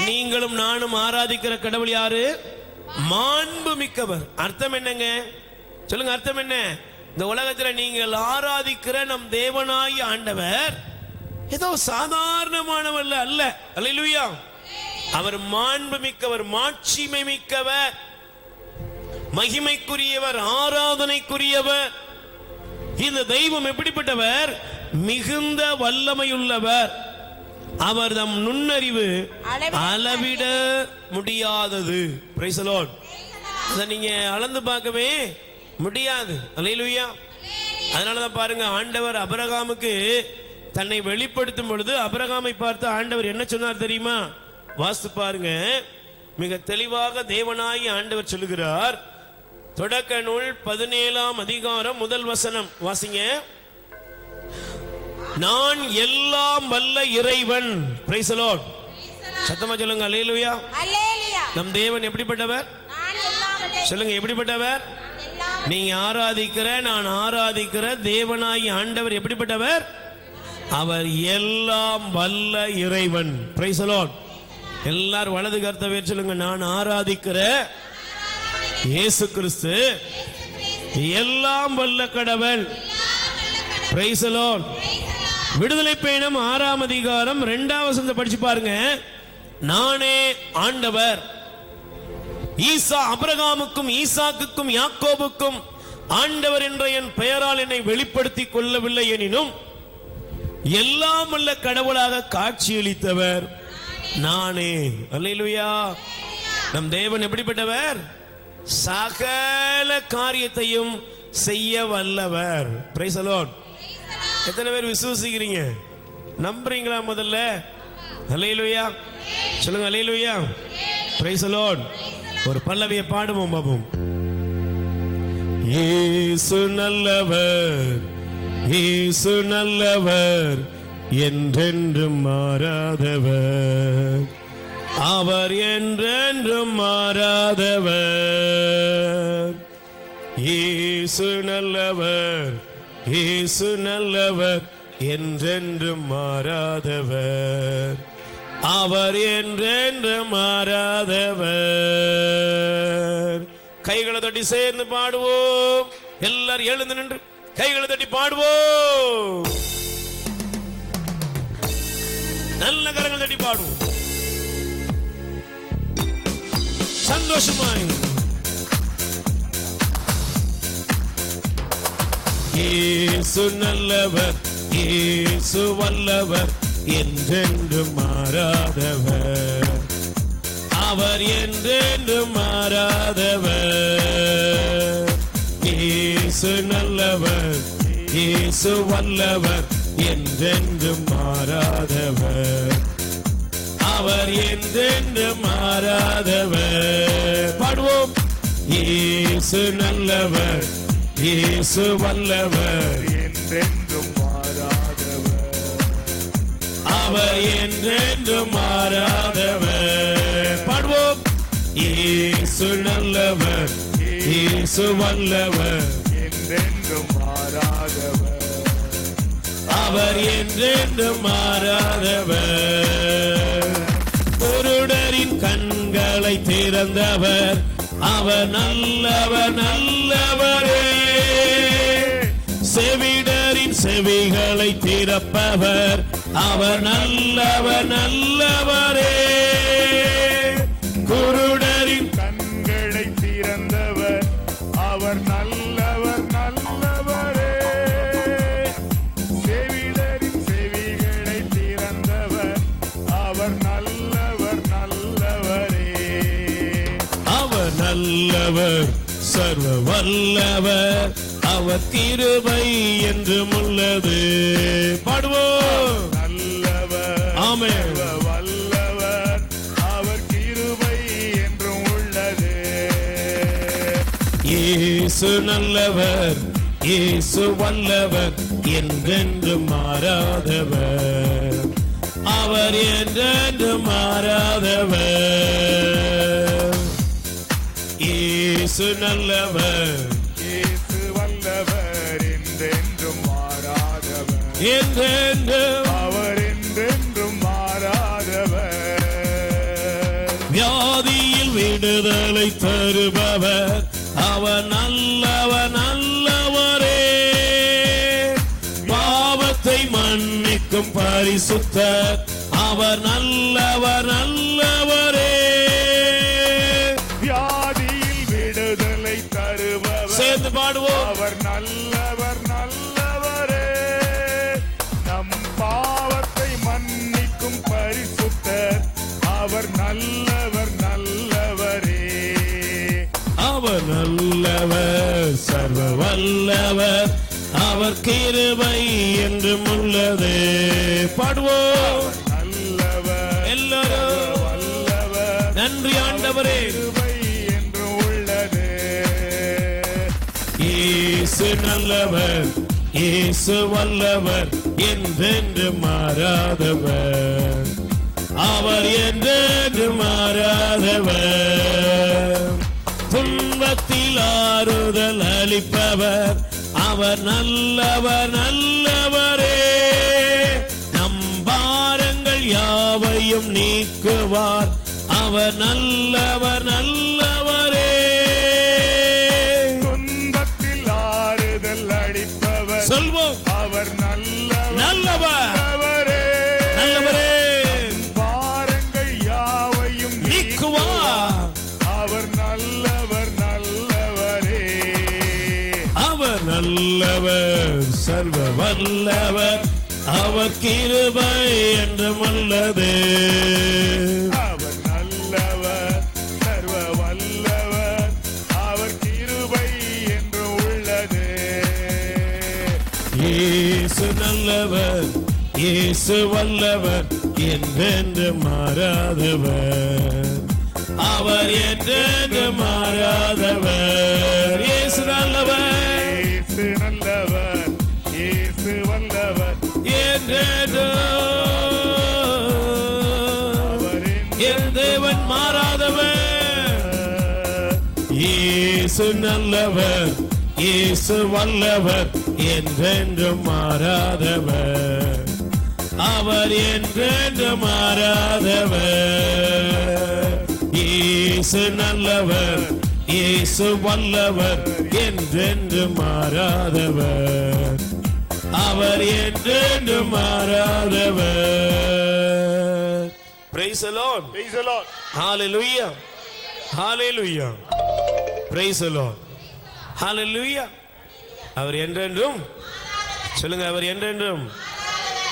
நீங்களும் நானும் ஆராதிக்கிற கடவுள் யாரு? மாண்புமிக்கவர். அர்த்தம் என்னங்க? சொல்லுங்க, அர்த்தம் என்ன? இந்த உலகத்தில் நீங்கள் ஆராதிக்கிற நம் தேவனாய் ஆண்டவர் ஏதோ சாதாரணமானவர் அல்ல. அல்லேலூயா. அவர் மாண்புமிக்கவர், மாட்சிமை மிக்கவர், மகிமைக்குரியவர், ஆராதனைக்குரியவர். இந்த தெய்வம் எப்படிப்பட்டவர்? மிகுந்த வல்லமையுள்ளவர். அவர் தம் நுண்ணறிவு அளவிட முடியாதது. Price the Lord. அதை நீங்க அளந்து பார்க்கவே முடியாது. அல்லேலூயா. அதனாலதான் பாருங்க, ஆண்டவர் ஆபிரகாமுக்கு தன்னை வெளிப்படுத்தும் பொழுது ஆபிரகாமை பார்த்து ஆண்டவர் என்ன சொன்னார் தெரியுமா? வாசித்து பாருங்க, மிக தெளிவாக தேவனாகி ஆண்டவர் சொல்லுகிறார். தொடக்க நூல் 17 அதிகாரம் 1 வசனம் வாசிங்க. நான் எல்லாம் வல்ல இறைவன். Price the Lord. சத்தமா சொல்லுங்க அல்லேலூயா. நம் தேவன் எப்படிப்பட்டவர்? சொல்லுங்க, எப்படிப்பட்டவர்? நீங்க ஆராதிக்கிற, நான் ஆராதிக்கிற தேவனாகி ஆண்டவர் எப்படிப்பட்டவர்? அவர் எல்லாம் வல்ல இறைவன். Price the Lord. எல்லாரும் வலது கர்த்தவே சொல்லுங்க. நான் ஆராதிக்கிற இயேசு கிறிஸ்து எல்லாம் வல்ல கடவுள். Price the Lord. விடுதலை பயணம் 6ஆம் அதிகாரம் 2ஆம் வசனத்தை படிச்சு பாருங்க. நானே ஆண்டவர். ஈசா ஆபிரகாமுக்கும் ஈசாக்குக்கும் யாக்கோபுக்கும் ஆண்டவர் என்ற என் பெயரால் என்னை வெளிப்படுத்திக் கொள்ளவில்லை எனினும் எல்லாம் வல்ல கடவுளாக காட்சியளித்தவர் நானே. அல்லேலூயா. நம் தேவன் எப்படிப்பட்டவர்? சகல காரியத்தையும் செய்ய வல்லவர். Praise the lord. எத்தனை பேர் விசுவாசிக்கிறீங்க? நம்புறீங்களா? முதல்ல அல்லேலூயா சொல்லுங்க. அல்லேலூயா. Praise the lord. ஒரு பல்லவியை பாடுவோம் பாப்போம். இயேசு நல்லவர், இயேசு நல்லவர், என்றென்றும் மாறாதவர், அவர் என்றென்றும் மாறாதவர். இயேசு நல்லவர், இயேசு நல்லவர், என்றென்றும் மாறாதவர், அவர் என்றென்றும் மாறாதவர். கைகளை தட்டி சேர்ந்து பாடுவோம். எல்லாரும் எழுந்து நின்று கைகளை தட்டி பாடுவோம். நல்ல கரங்கள் தட்டி பாடுவோம். சந்தோஷமாய். இயேசு நல்லவர், இயேசு வல்லவர், என்றென்றும் மாறாதவர், அவர் என்றென்றும் மாறாதவர். இயேசு நல்லவர், இயேசு வல்லவர், என்றென்றும் மாறாதவர், அவர் என்றென்றும் மாறாதவர். பாடுவோம். இயேசு நல்லவர், இயேசு வல்லவர், என்றென்றும் மாறாதவர், அவர் என்றென்றும் மாறாதவர். பாடுவோம். இயேசு நல்லவர், இயேசு வல்லவர், என்றென்றும் மாறாதவர், அவர் என்றென்றும் மாறாதவர். குருடரின் கண்களை திறந்தவர், அவர் நல்லவர் நல்லவரே. செவிடரின் செவிகளை திறப்பவர், அவர் நல்லவர் நல்லவரே. குருடரின் கண்களை திறந்தவர், அவர் நல்லவர் நல்லவரே. செவிடரின் செவிகளை திறந்தவர், அவர் நல்லவர் நல்லவரே. அவர் நல்லவர், சர்வ வல்லவர், அவர் கிருபை என்றும் உள்ளது. பாடுவோம். நல்லவர், ஆமென். வல்லவர், அவர் கிருபை என்றும் உள்ளது. இயேசு நல்லவர், இயேசு வல்லவர், என்றென்றும் மாறாதவர், அவர் என்றென்றும் மாறாதவர். இயேசு நல்லவர், இயேசு வல்லவர், என்றென்றும் மாறாதவர், என்றென்றும். அவர் என்றென்றும் மாறாதவர். வியாதியில் விடுதலை தருபவர், அவர் நல்லவர் நல்லவரே. பாவத்தை மன்னிக்கும் பரிசுத்தர், அவர் நல்லவர் நல்லவரே. வியாதியில் விடுதலை தருபவர், சேர்ந்து பாடுவோம். அவர் நல்லவர் நல்லவரே. நம் பாவத்தை மன்னிக்கும் பரிசுத்தர், அவர் நல்லவர் நல்லவரே. அவர் நல்லவர், சர்வ வல்லவர், அவர் கிருபை என்றும் உள்ளது. பாடுவோம். நல்லவர், எல்லாரும் வல்லவர், நன்றி ஆண்டவரே. கிருபை என்று உள்ளது. இயேசு நல்லவர், இயேசு வல்லவர், என்றென்று மாறாதவர், அவர் என்றென்று மாறாதவர். துன்பத்தில் ஆறுதல் அளிப்பவர், அவர் நல்லவர் நல்லவரே. நம் பாரங்கள் யாவையும் நீக்குவார், அவர் நல்லவர் நல்லவரே. துன்பத்தில் ஆறுதல் அளிப்பவர் சொல்வோம், அவர் நல்லவர் நல்லவர் நல்லவரே. நல்லவரே. பாரங்கள் யாவையும் நீக்குவார். அவர் நல்லவர் நல்லவரே. அவர் நல்லவர் சர்வ வல்லவர், அவர் கிருபை என்றும் உள்ளது. அவர் நல்லவர் சர்வ வல்லவர், அவர் கிருபை என்று உள்ளது. இயேசு நல்லவர், இயேசு வல்லவர், என்றென்று மாறாதவர், அவர் என்றென்று மாறாதவர். இயேசு நல்லவர், இயேசு நல்லவர், இயேசு வல்லவர், என்றென்று அவர் என் தேவன் மாறாதவர். இயேசு நல்லவர், இயேசு வல்லவர், என்றென்றும் மாறாதவர், அவர் என்றென்றும் மாறாதவர். இயேசு நல்லவர், இயேசு வல்லவர், என்றென்றும் மாறாதவர், அவர் என்றென்றும் மாறாதவர். Praise the Lord. Praise the Lord. Hallelujah. Hallelujah. Praise the Lord. Hallelujah. அவர் என்றென்றும் சொல்லுங்க, அவர் என்றென்றும்.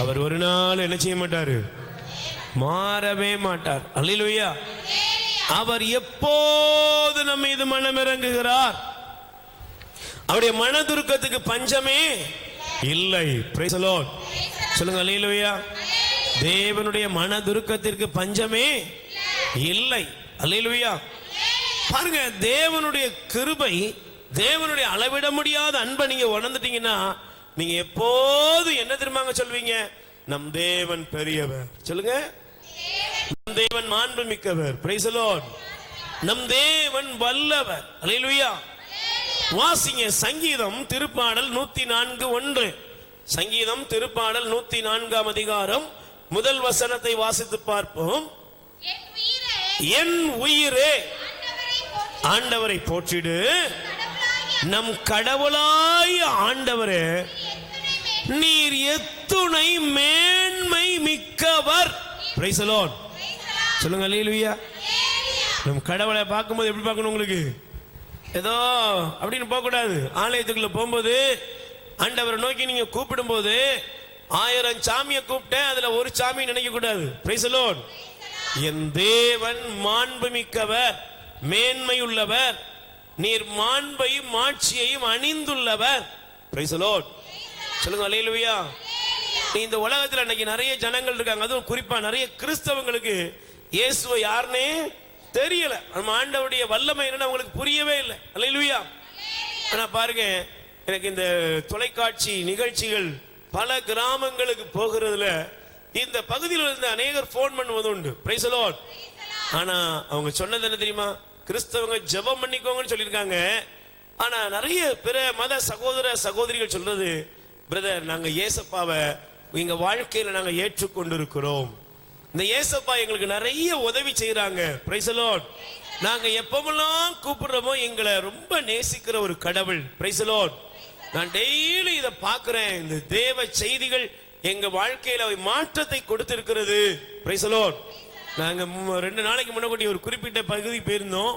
அவர் ஒரு நாள் என்ன செய்ய மாட்டாரு, மாறவே மாட்டார். அல்லேலூயா. அவர் எப்போது நம்ம மீது மனம் இறங்குகிறார். அவருடைய மனதுருக்கத்துக்கு பஞ்சமே இல்லை. Praise the Lord. சொல்லுங்க அல்லேலூயா. தேவனுடைய மனதுருக்கத்திற்கு பஞ்சமே இல்லை. அல்லேலூயா. பாருங்க, தேவனுடைய கிருபை, தேவனுடைய அளவிட முடியாத அன்பை நீங்க உணர்ந்துட்டீங்கன்னா நீங்க எப்போது என்ன தெரியுமாங்க சொல்வீங்க, நம் தேவன் பெரியவர். சொல்லுங்க, நம் தேவன் மாண்பு மிக்கவர். Price the Lord. நம் தேவன் வல்லவர். அல்லேலூயா. வாசிங்க சங்கீதம் திருப்பாடல் 104:1. சங்கீதம் திருப்பாடல் 104 அதிகாரம் முதல் வசனத்தை வாசித்து பார்ப்போம். என் உயிரே ஆண்டவரை போற்றிடு, நம் கடவுளாய் ஆண்டவரே நீர் எத்துணை மேன்மை மிக்கவர். Price the lord. சொல்லுங்க அல்லேலூயா. நம் கடவுளை பார்க்கும்போது எப்படி பார்க்கணும்? உங்களுக்கு ஏதோ அப்படின்னு போக கூடாது. ஆலயத்துக்குள்ள போகும்போது ஆண்டவரை நோக்கி நீங்க கூப்பிடும் போது 1000 சாமியை கூப்பிட்டேன், அதுல ஒரு சாமி நினைக்க கூடாது. Price the Lord. என் தேவன் மாண்பு மிக்கவர், மேன்மை உள்ளவர், நீர் மாண்பையும் மாட்சியையும் அணிந்துள்ளவர். Price the lord. சொல்லுங்க அல்லேலூயா. இந்த உலகத்துல இன்னைக்கு நிறைய ஜனங்கள் இருக்காங்க, அதுவும் குறிப்பா நிறைய கிறிஸ்தவங்களுக்கு இயேசுவை யாருன்னே தெரியல. நம்ம ஆண்டவருடைய வல்லமை என்னன்னு அவங்களுக்கு புரியவே இல்லை. அல்லேலூயா. ஆனா பாருங்க, எனக்கு இந்த தொலைக்காட்சி நிகழ்ச்சிகள் பல கிராமங்களுக்கு போகிறதுல இந்த பகுதியில் இருந்து அநேகர் போன் பண்ணுவது உண்டு. Price the Lord. ஆனா அவங்க சொன்னது என்ன தெரியுமா? கிறிஸ்தவங்க ஜெபம் பண்ணிக்கோங்கன்னு சொல்லியிருக்காங்க. ஆனா நிறைய பிற மத சகோதர சகோதரிகள் சொல்றது, பிரதர் நாங்க இயேசப்பாவை எங்க வாழ்க்கையில நாங்க ஏற்றுக்கொண்டிருக்கிறோம், இந்த இயேசப்பா எங்களுக்கு நிறைய உதவி செய்யறாங்க. Price the Lord. நாங்க எப்பவெல்லாம் கூப்பிடுறோமோ எங்களை ரொம்ப நேசிக்கிற ஒரு கடவுள். Price the Lord. நான் டெய்லி இதை பார்க்கிறேன். இந்த தேவ செய்திகள் எங்க வாழ்க்கையில மாற்றத்தை கொடுத்திருக்கிறது. Price the Lord. நாங்க 2 நாளைக்கு முன்னாடி ஒரு குறிப்பிட்ட பகுதி போயிருந்தோம்.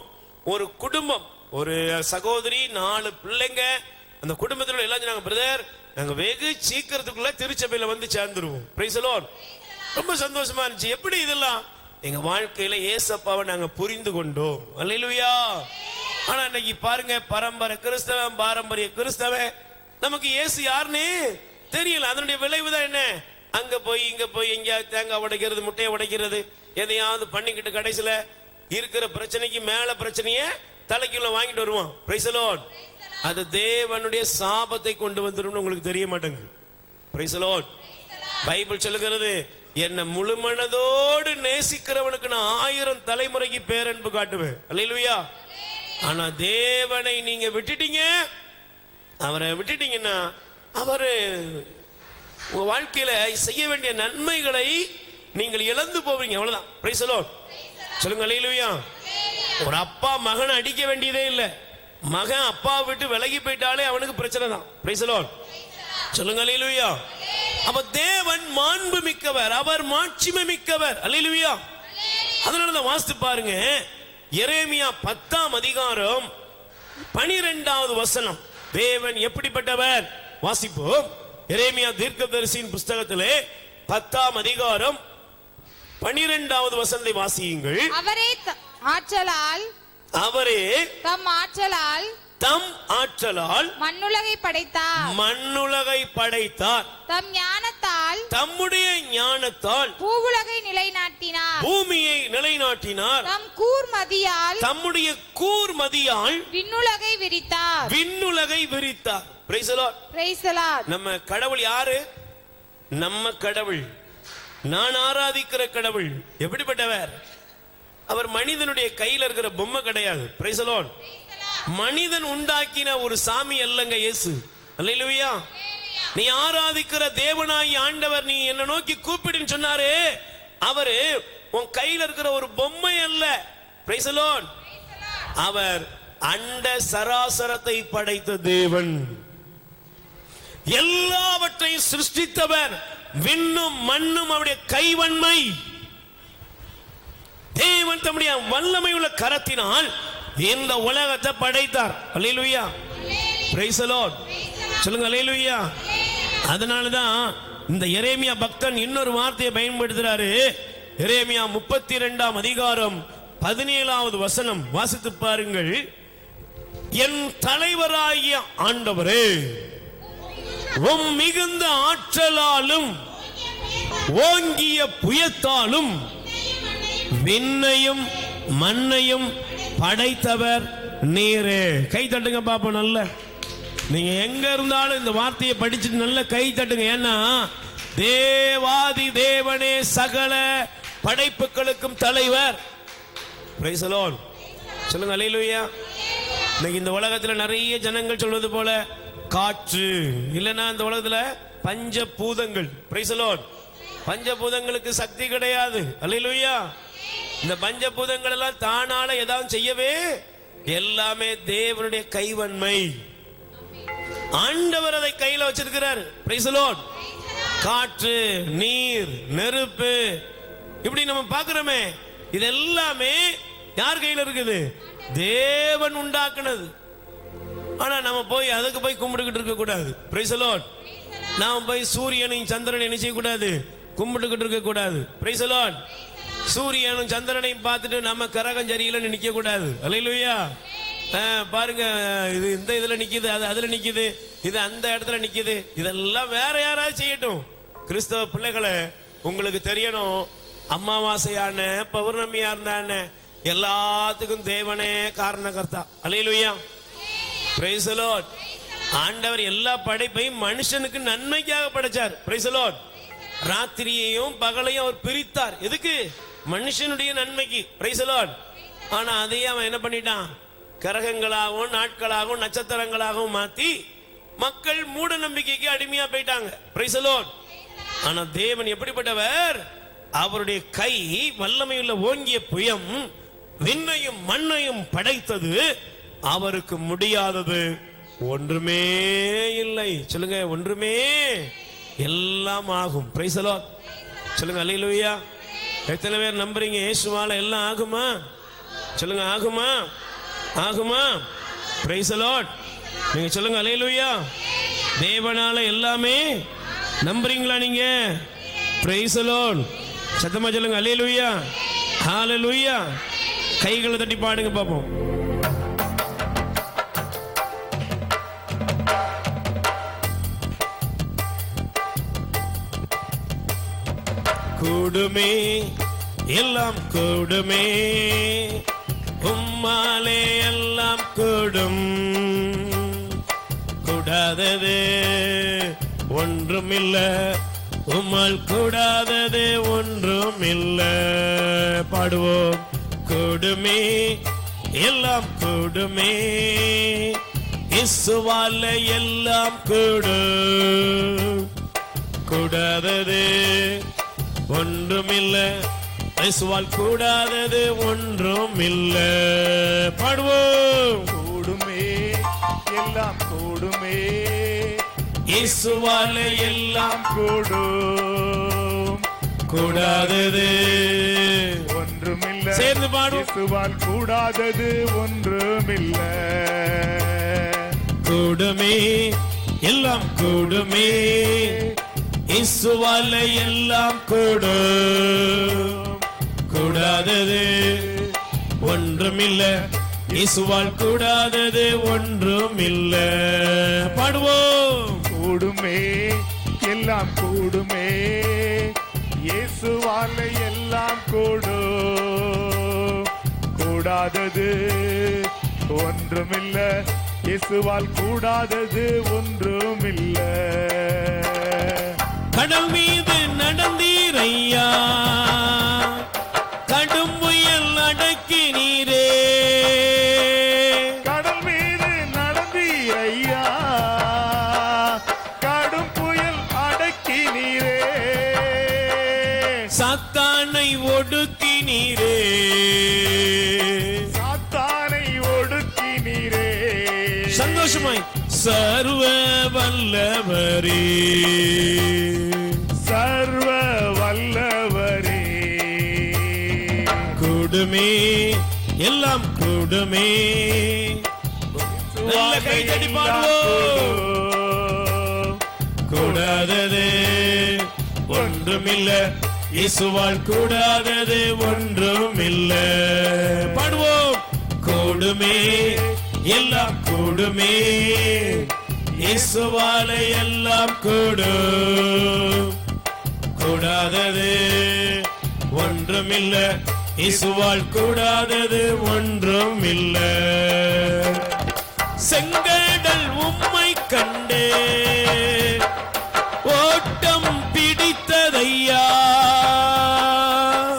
ஒரு குடும்பம், ஒரு சகோதரி, 4 பிள்ளைங்க. அந்த குடும்பத்தில் எல்லாம் சொன்னாங்க, பிரதர் நாங்க வெகு சீக்கிரத்துக்குள்ள திருச்சபையில வந்து சேர்ந்துருவோம். Price the Lord. ரொம்ப சந்தோஷமா இருந்துச்சு. எப்படி இதெல்லாம்? எங்க வாழ்க்கையில இயேசப்பாவை நாங்க புரிந்து கொண்டோம். அல்லேலூயா. ஆனா இன்னைக்கு பாருங்க, பரம்பரை கிறிஸ்தவன், பாரம்பரிய கிறிஸ்தவன், நமக்கு இயேசு யாருன்னு தெரியல. அதனுடைய விளைவுதான் என்ன? அங்க போய் இங்க போய் எங்கேயாவது தேங்காய் உடைக்கிறது, முட்டையை உடைக்கிறது, எதையாவது பண்ணிக்கிட்டு கடைசியில இருக்கிற பிரச்சனைக்கு மேல பிரச்சனைய தலைக்குள்ள வாங்கிட்டு வருவான். Price the Lord. அது தேவனுடைய சாபத்தை கொண்டு வந்துடும். உங்களுக்கு தெரிய மாட்டேங்குது. Price the Lord. பைபிள் சொல்லுகிறது, என்ன முழு மனதோடு நேசிக்கிறவனுக்கு நான் 1000 தலைமுறைக்கு பேரன்பு காட்டுவேன். அல்லேலூயா. ஆனா தேவனை நீங்க விட்டுட்டீங்க, அவரை விட்டுட்டீங்கன்னா அவரு உங்க வாழ்க்கையில செய்ய வேண்டிய நன்மைகளை நீங்கள் இழந்து போவீங்க. அவ்வளவுதான். Price the lord. சொல்லுங்க அல்லேலூயா. ஒரு அப்பா மகனை அடிக்க வேண்டியதே இல்ல, மகன் அப்பா விட்டு விலகி போயிட்டாலே அவனுக்கு பிரச்சனை தான். Price the lord. சொல்லுங்க அல்லேலூயா. அப்ப தேவன் மாண்பு மிக்கவர், அவர் மாட்சிமை மிக்கவர். அல்லேலூயா. அதனாலதான் வாசித்து பாருங்க, எரேமியா 10ஆம் அதிகாரம் 12வது வசனம். தேவன் எப்படிப்பட்டவர் வாசிப்போம். எரேமியா தீர்க்கதரிசியின் புஸ்தகத்திலே 10ஆம் அதிகாரம் 12வது வசனத்தை வாசியுங்கள். அவரே தம் ஆற்றலால் மண்ணுலகை படைத்தார். தம் ஞானத்தால் தம்முடைய ஞானத்தால் பூமியை நிலைநாட்டினார். தம்முடைய கூர்மதியால் விண்ணுலகை விரித்தார். Price the Lord. நம்ம கடவுள் யாரு? நம்ம கடவுள், நான் ஆராதிக்கிற கடவுள் எப்படிப்பட்டவர்? அவர் மனிதனுடைய கையில் இருக்கிற பொம்மை கிடையாது. Price the Lord. மனிதன் உண்டாக்கின ஒரு சாமி அல்லங்க இயேசு. அல்லேலூயா. நீ ஆராதிக்கிற தேவனாய் ஆண்டவர், நீ என்ன நோக்கி கூப்பிடுன்னு சொன்னாரு. அவரு உன் கையில் இருக்கிற ஒரு பொம்மை அல்ல. Price the Lord. அவர் அண்ட சராசரத்தை படைத்த தேவன், எல்லாவற்றையும் சிருஷ்டித்தவர். விண்ணும் மண்ணும் அவருடைய கைவன்மை. தேவன் தம்முடைய வல்லமை உள்ள கரத்தினால் இந்த உலகத்தை படைத்தார். அல்லேலூயா. Praise the lord. சொல்லுங்க அல்லேலூயா. அதனாலதான் இந்த எரேமியா பக்தன் இன்னொரு வார்த்தையை பயன்படுத்துறாரு. எரேமியா 32ஆம் அதிகாரம் 17வது வசனம் வாசித்து பாருங்கள். என் தலைவராகிய ஆண்டவரே, உம் மிகுந்த ஆற்றலாலும் ஓங்கிய புயத்தாலும் விண்ணையும் மண்ணையும் படைத்தவர் நீரே. கை தட்டுங்க பாப்போம். நல்ல, நீங்க எங்க இருந்தாலும் இந்த வார்த்தையை படிச்சுட்டு நல்ல கை தட்டுங்க. ஏன்னா தேவாதி தேவனே சகல படைப்புகளுக்கும் தலைவர். Price the lord. சொல்லுங்க அல்லேலூயா. இன்னைக்கு இந்த உலகத்துல நிறைய ஜனங்கள் சொல்வது போல காற்று இல்லைன்னா இந்த உலகத்துல பஞ்சபூதங்கள். Price the Lord. பஞ்சபூதங்களுக்கு சக்தி கிடையாது. அல்லேலூயா. இந்த பஞ்சபூதங்கள் எல்லாம் தானால ஏதாவது செய்யவே, எல்லாமே தேவனுடைய கைவன்மை. ஆண்டவர் அதை கையில வச்சிருக்கிறார். Price the Lord. காற்று, நீர், நெருப்பு, இப்படி நம்ம பார்க்கிறோமே, இது எல்லாமே யார் கையில இருக்குது? தேவன் உண்டாக்குனது. ஆனா நம்ம போய் அதுக்கு போய் கும்பிட்டுக்கிட்டு இருக்க கூடாது. Price the Lord. நாம போய் சூரியனையும் சந்திரனையும் என்ன செய்ய கூடாது? கும்பிட்டுக்கிட்டு இருக்க கூடாது. Price the Lord. சூரியனும் சந்திரனையும் பார்த்துட்டு நம்ம கரகம் சரியில்லைன்னு நிக்க கூடாது. அல்லேலூயா. பாருங்க, இது இந்த இதுல நிக்குது, அது அதுல நிக்குது, இது அந்த இடத்துல நிக்குது. இதெல்லாம் வேற யாராவது செய்யட்டும். கிறிஸ்தவ பிள்ளைகளை உங்களுக்கு தெரியணும், அமாவாசையான பௌர்ணமியா இருந்தான எல்லாத்துக்கும் தேவனே காரணகர்த்தா. அல்லேலூயா. Praise the Lord. ஆண்டவர் எல்லா படைப்பையும் மனுஷனுக்கு நன்மைக்காக படைச்சார். Price the Lord. ராத்திரியையும் பகலையும் அவர் பிரித்தார். எதுக்கு? மனுஷனுடைய நன்மைக்கு. Price the Lord. ஆனா அதையே அவன் என்ன பண்ணிட்டான்? கிரகங்களாகவும் நாட்களாகவும் நட்சத்திரங்களாகவும் மாத்தி மக்கள் மூட நம்பிக்கைக்கு அடிமையா போயிட்டாங்க. Price the Lord. ஆனா தேவன் எப்படிப்பட்டவர்? அவருடைய கை வல்லமையுள்ள ஓங்கிய புயம் விண்ணையும் மண்ணையும் படைத்தது. அவருக்கு முடியாதது ஒன்றுமே இல்லை. சொல்லுங்க, ஒன்றுமே எல்லாம் ஆகும். Price the lord. சொல்லுங்க அல்லேலூயா. எத்தனை பேர் நம்புறீங்க இயேசுவால எல்லாம் ஆகுமா? சொல்லுங்க, ஆகுமா? ஆகுமா? Price the Lord. நீங்க சொல்லுங்க அல்லேலூயா. தேவனால எல்லாமே நம்புறீங்களா நீங்க? Price the Lord. சத்தமா சொல்லுங்க அல்லேலூயா. ஹalleluya. கைகளை தட்டி பாடுங்க பாப்போம். கூடுமே, எல்லாம் கூடுமே, உம்மாலே எல்லாம் கூடும். கூடாதது ஒன்றுமில்ல, உம்மால் கூடாதது ஒன்றுமில்ல. பாடுவோம். கூடுமே, எல்லாம் கூடுமே, இயேசுவால எல்லாம் கூடும். கூடாதது ஒன்றுமில்ல, இயேசுவால் கூடாதது ஒன்றும் இல்லை. பாடுவோம். கூடுமே எல்லாம் கூடுமே, இயேசுவால எல்லாம் கூடும். கூடாதது ஒன்றுமில்லை, சேர்ந்து பாடுவோம். இயேசுவால் கூடாதது ஒன்றுமில்லை. கூடுமே எல்லாம் கூடுமே, இயேசுவால எல்லாம் கூடும். கூடாதது ஒன்றுமில்லை, இயேசுவால் கூடாதது ஒன்றுமில்லை. பாடுவோம். கூடுமே எல்லாம் கூடுமே, இயேசுவால எல்லாம் கூடும். கூடாதது ஒன்றுமில்லை, இயேசுவால் கூடாதது ஒன்றுமில்லை. கடல் மீது நடந்தீரையா, கடும் புயல் அடக்கினீரே. கடல் மீது நடந்தீரையா, கடும் புயல் அடக்கினீரே. சாத்தானை ஒடுக்கினீரே. சாத்தானை ஒடுக்கினீரே. சந்தோஷமாய் சர்வ வல்லவரே, சர்வ வல்லவரே. கூடுமே எல்லாம் கூடுமே. நல்ல கைத்தடி பாடுவோம். கூடாதது ஒன்றுமில்லை, இயேசுவால் கூடாதது ஒன்றுமில்லை. பாடுவோம். கூடுமே எல்லாம் கூடுமே, இயேசுவால எல்லாம் கூடும். கூடாதது ஒன்றுமில்லை, இயேசுவால் கூடாதது ஒன்றுமில்லை. செங்கடல் உம்மை கண்டே ஓட்டம் பிடித்ததையா.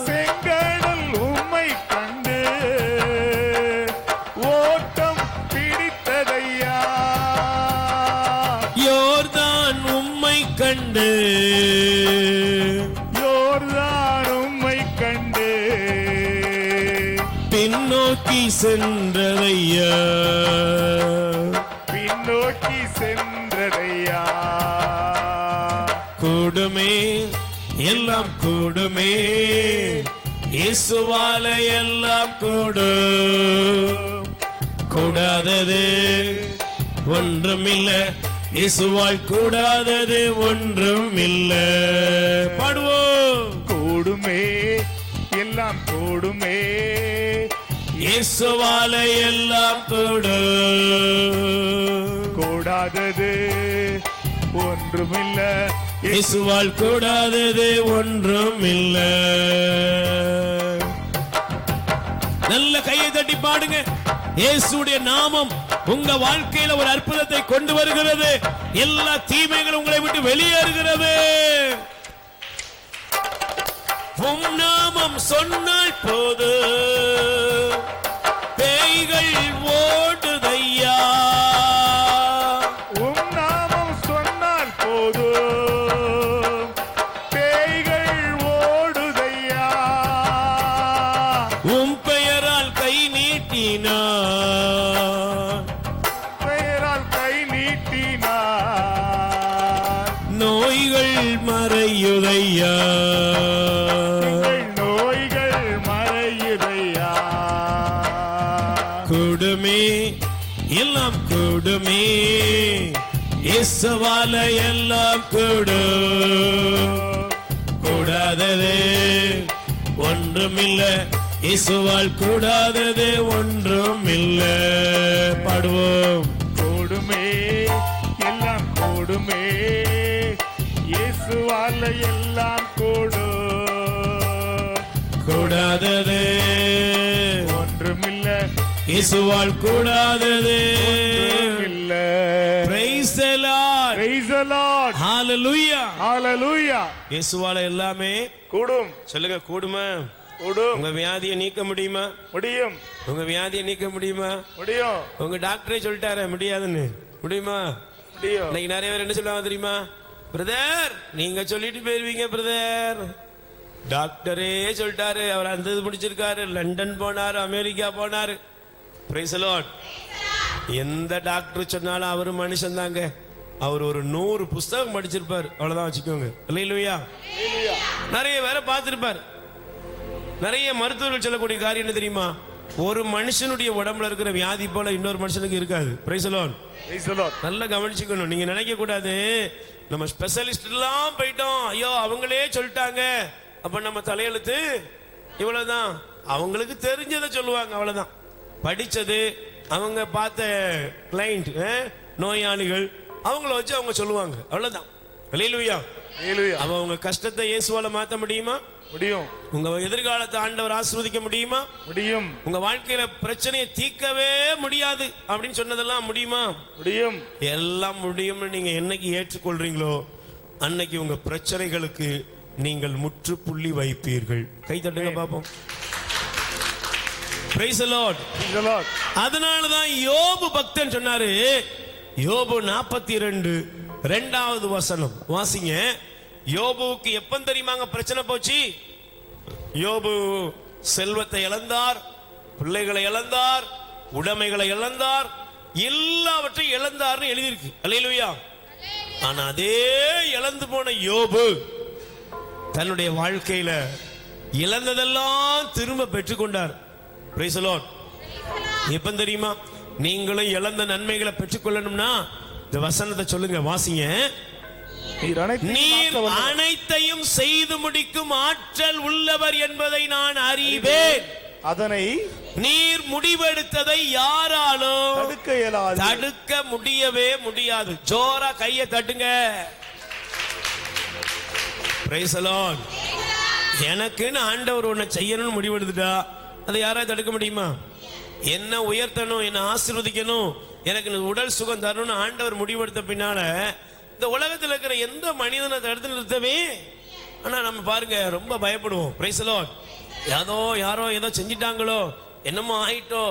செங்கடல் உம்மை கண்டு ஓட்டம் பிடித்ததையா. யோர்தான் உம்மை கண்டு, யோர்தான் உம்மை கண்டு பின்னோக்கி சென்றதையா. பின்னோக்கி சென்றதையா. கூடுமே எல்லாம் கூடுமே, இயேசுவால எல்லாம் கூடும். கூடாதது ஒன்றுமில்லை, இயேசுவால் கூடாதது ஒன்றுமில்லை. பாடுவோம். கூடுமே எல்லாம் கூடுமே, இயேசுவால எல்லாம் கூடும். கூடாதது ஒன்றுமில்லை, இயேசுவால் கூடாதது ஒன்றுமில்லை. நல்ல கையை தட்டி பாடுங்க. இயேசுடைய நாமம் உங்க வாழ்க்கையில ஒரு அற்புதத்தை கொண்டு வருகிறது. எல்லா தீமைகளும் உங்களை விட்டு வெளியேறுகிறது. உம் நாமம் சொன்னால் போது பேய்கள் ஓடுதையா. உம் நாமம் சொன்னால் போதும் பேய்கள் ஓடுதையா. உம் பெயரால் கை நீட்டினார், பெயரால் கை நீட்டினார், நோய்கள் மறையுதையா. எங்கள் நோய்கள் மறையுதையா. கூடுமே எல்லாம் கூடுமே, இயேசுவால எல்லாம் கூடும். கூடாதது ஒன்றுமில்லை, இயேசுவால் கூடாதது ஒன்றுமில்லை. பாடுவோம். கூடுமே எல்லாம் கூடுமே, இயேசுவால எல்லாம் கூடும். கூடாதது ஒன்றுமில்லை, இயேசுவால் கூடாதது ஒன்றுமில்லை. Praise the Lord. Praise the Lord. Hallelujah. Hallelujah. இயேசுவால எல்லாமே கூடும். சொல்லுங்க. கூடுமா? கூடும். உங்க வியாதியை நீக்க முடியுமா? முடியும். உங்க வியாதியை நீக்க முடியுமா? முடியும். உங்க டாக்டரே சொல்லிட்டாரு முடியாதுன்னு. முடியுமா? முடியும். இன்னைக்கு நிறைய பேர் என்ன சொல்லுவாங்க தெரியுமா? பிரதர் நீங்க சொல்லிட்டு போயிருவீங்க பிரதர், டாக்டரே சொல்லிட்டாரு, அவர் அந்த இது முடிச்சிருக்காரு, லண்டன் போனாரு, அமெரிக்கா போனாரு. Price the Lord. எந்த டாக்டர் சொன்னாலும் அவரு மனுஷன் தாங்க. அவர் ஒரு 100 புஸ்தகம் படிச்சிருப்பார், அவ்வளவுதான் வச்சுக்கோங்க. இல்லையா? நிறைய பேரை பார்த்திருப்பார். நிறைய மருத்துவர்கள் சொல்லக்கூடிய காரியம் என்ன தெரியுமா? ஒரு மனுஷனுடைய உடம்புல இருக்கிற வியாதி போல இன்னொரு மனுஷனுக்கு இருக்காது. Price the Lord. நல்லா கவனிச்சுக்கணும். நீங்க நினைக்க கூடாது நம்ம ஸ்பெஷலிஸ்ட் எல்லாம் போயிட்டோம், ஐயோ அவங்களே சொல்லிட்டாங்க, அப்ப நம்ம தலையெழுத்து இவ்வளவுதான். அவங்களுக்கு தெரிஞ்சதை சொல்லுவாங்க, அவ்வளவுதான். படிச்சது, அவங்க பார்த்த கிளைண்ட், நோயாளிகள், அவங்கள வச்சு அவங்க சொல்லுவாங்க, அவ்வளவுதான். அல்லேலூயா. அப்ப உங்க கஷ்டத்தை இயேசுவால மாத்த முடியுமா? முடியும். உங்க எதிர்காலத்தை ஆண்டவர் ஆசீர்வதிக்க முடியுமா? முடியும். உங்க வாழ்க்கையில பிரச்சனையை தீர்க்கவே முடியாது அப்படின்னு சொன்னதெல்லாம் முடியுமா? முடியும். எல்லாம் முடியும்னு நீங்க என்னைக்கு ஏற்றுக்கொள்றீங்களோ அன்னைக்கு உங்க பிரச்சனைகளுக்கு நீங்கள் முற்றுப்புள்ளி வைப்பீர்கள். கை தட்டுங்க பாப்போம். Price the Lord. அதனாலதான் யோபு பக்தன் சொன்னாரு, யோபு 42 2வது வசனம் வாசிங்க. யோபுவுக்கு எப்ப தெரியுமாங்க பிரச்சனை போச்சு? யோபு செல்வத்தை இழந்தார், பிள்ளைகளை இழந்தார், உடைமைகளை இழந்தார், எல்லாவற்றையும் இழந்தார்னு எழுதியிருக்கு. அல்லேலூயா. ஆனா அதே இழந்து போன யோபு தன்னுடைய வாழ்க்கையில இழந்ததெல்லாம் திரும்ப பெற்றுக்கொண்டார். Price the Lord. எப்ப தெரியுமா? நீங்களும் இழந்த நன்மைகளை பெற்றுக்கொள்ளணும்னா இந்த வசனத்தை சொல்லுங்க, வாசிங்க. நீர் அனைத்தையும் செய்து முடிக்கும் ஆற்றல் உள்ளவர் என்பதை நான் அறிவேன். அதனை நீர் முடிவெடுத்ததை யாராலும் தடுக்க இயலாது. தடுக்க முடியவே முடியாது. ஜோரா கையை தட்டுங்க. Price the Lord. எனக்குன்னு ஆண்டவர் ஒன்ன செய்யணும்னு முடிவெடுத்துட்டா அதை யாராவது தடுக்க முடியுமா? என்ன உயர்த்தணும், என்ன ஆசீர்வதிக்கணும், எனக்கு உடல் சுகம் தரணும்னு ஆண்டவர் முடிவெடுத்த பின்னால இந்த உலகத்தில் இருக்கிற எந்த மனிதனை தடுத்து நிறுத்தவே. ஆனா நம்ம பாருங்க ரொம்ப பயப்படுவோம். Price the Lord. யாரோ ஏதோ செஞ்சிட்டாங்களோ, என்னமோ ஆயிட்டோ,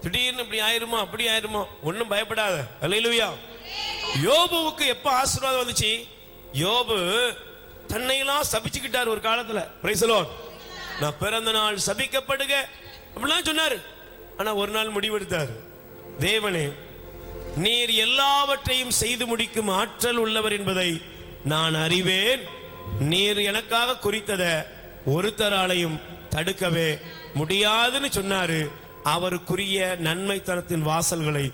திடீர்னு இப்படி ஆயிருமோ அப்படி ஆயிருமோ, ஒன்னும் பயப்படாத. அல்லேலூயா. யோபுவுக்கு எப்ப ஆசீர்வாதம் வந்துச்சு? யோபு தன்னையெல்லாம் சபிச்சுக்கிட்டார் ஒரு காலத்துல. Price the Lord. நான் பிறந்த நாள் சபிக்கப்படுக அப்படிலாம் சொன்னாரு. ஆனா ஒரு நாள் முடிவெடுத்தார், தேவனே நீர் எல்லாவற்றையும் செய்து முடிக்கும் ஆற்றல் உள்ளவர் என்பதை நான் அறிவேன். நீர் எனக்காக குறித்தத ஒருத்தராலையும் தடுக்கவே முடியாதுன்னு சொன்னாரு. அவருக்குரிய நன்மைத்தனத்தின் வாசல்களை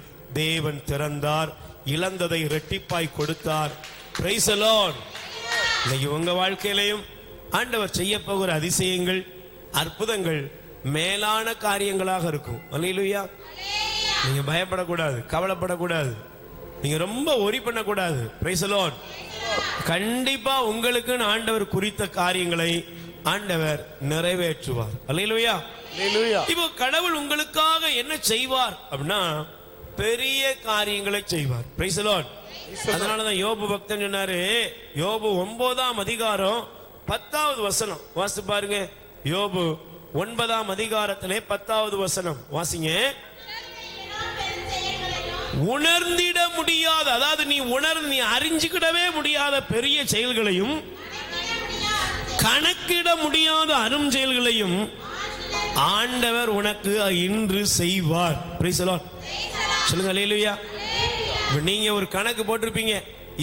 தேவன் திறந்தார், இழந்ததை இரட்டிப்பாய் கொடுத்தார். Price the Lord. இன்னைக்கு உங்க வாழ்க்கையிலையும் ஆண்டவர் செய்ய போகிற அதிசயங்கள், அற்புதங்கள் மேலான காரியங்களாக இருக்கும். அல்லேலூயா. நீங்க பயப்படக்கூடாது, கவலைப்படக்கூடாது, நீங்க ரொம்ப ஒரி பண்ணக்கூடாது. Price the Lord. கண்டிப்பா உங்களுக்கு ஆண்டவர் குறித்த காரியங்களை ஆண்டவர் நிறைவேற்றுவார். அல்லேலூயா. இப்போ கடவுள் உங்களுக்காக என்ன செய்வார் அப்படின்னா பெரிய காரியங்களை செய்வார். Price the Lord. அதனாலதான் யோபு பக்தன் சொன்னாரு, யோபு 9ஆம் அதிகாரம் 10வது வசனம் வாசித்து பாருங்க. யோபு 9ஆம் அதிகாரத்திலே 10வது வசனம் வாசிங்க. உணர்ந்திட முடியாத, அதாவது நீ அறிஞ்சுக்கிடவே முடியாத பெரிய செயல்களையும் கணக்கிட முடியாத அரும் செயல்களையும் ஆண்டவர் உனக்கு இன்று செய்வார். Price the lord. சொல்லுங்க அல்லேலூயா. நீங்க ஒரு கணக்கு போட்டிருப்பீங்க,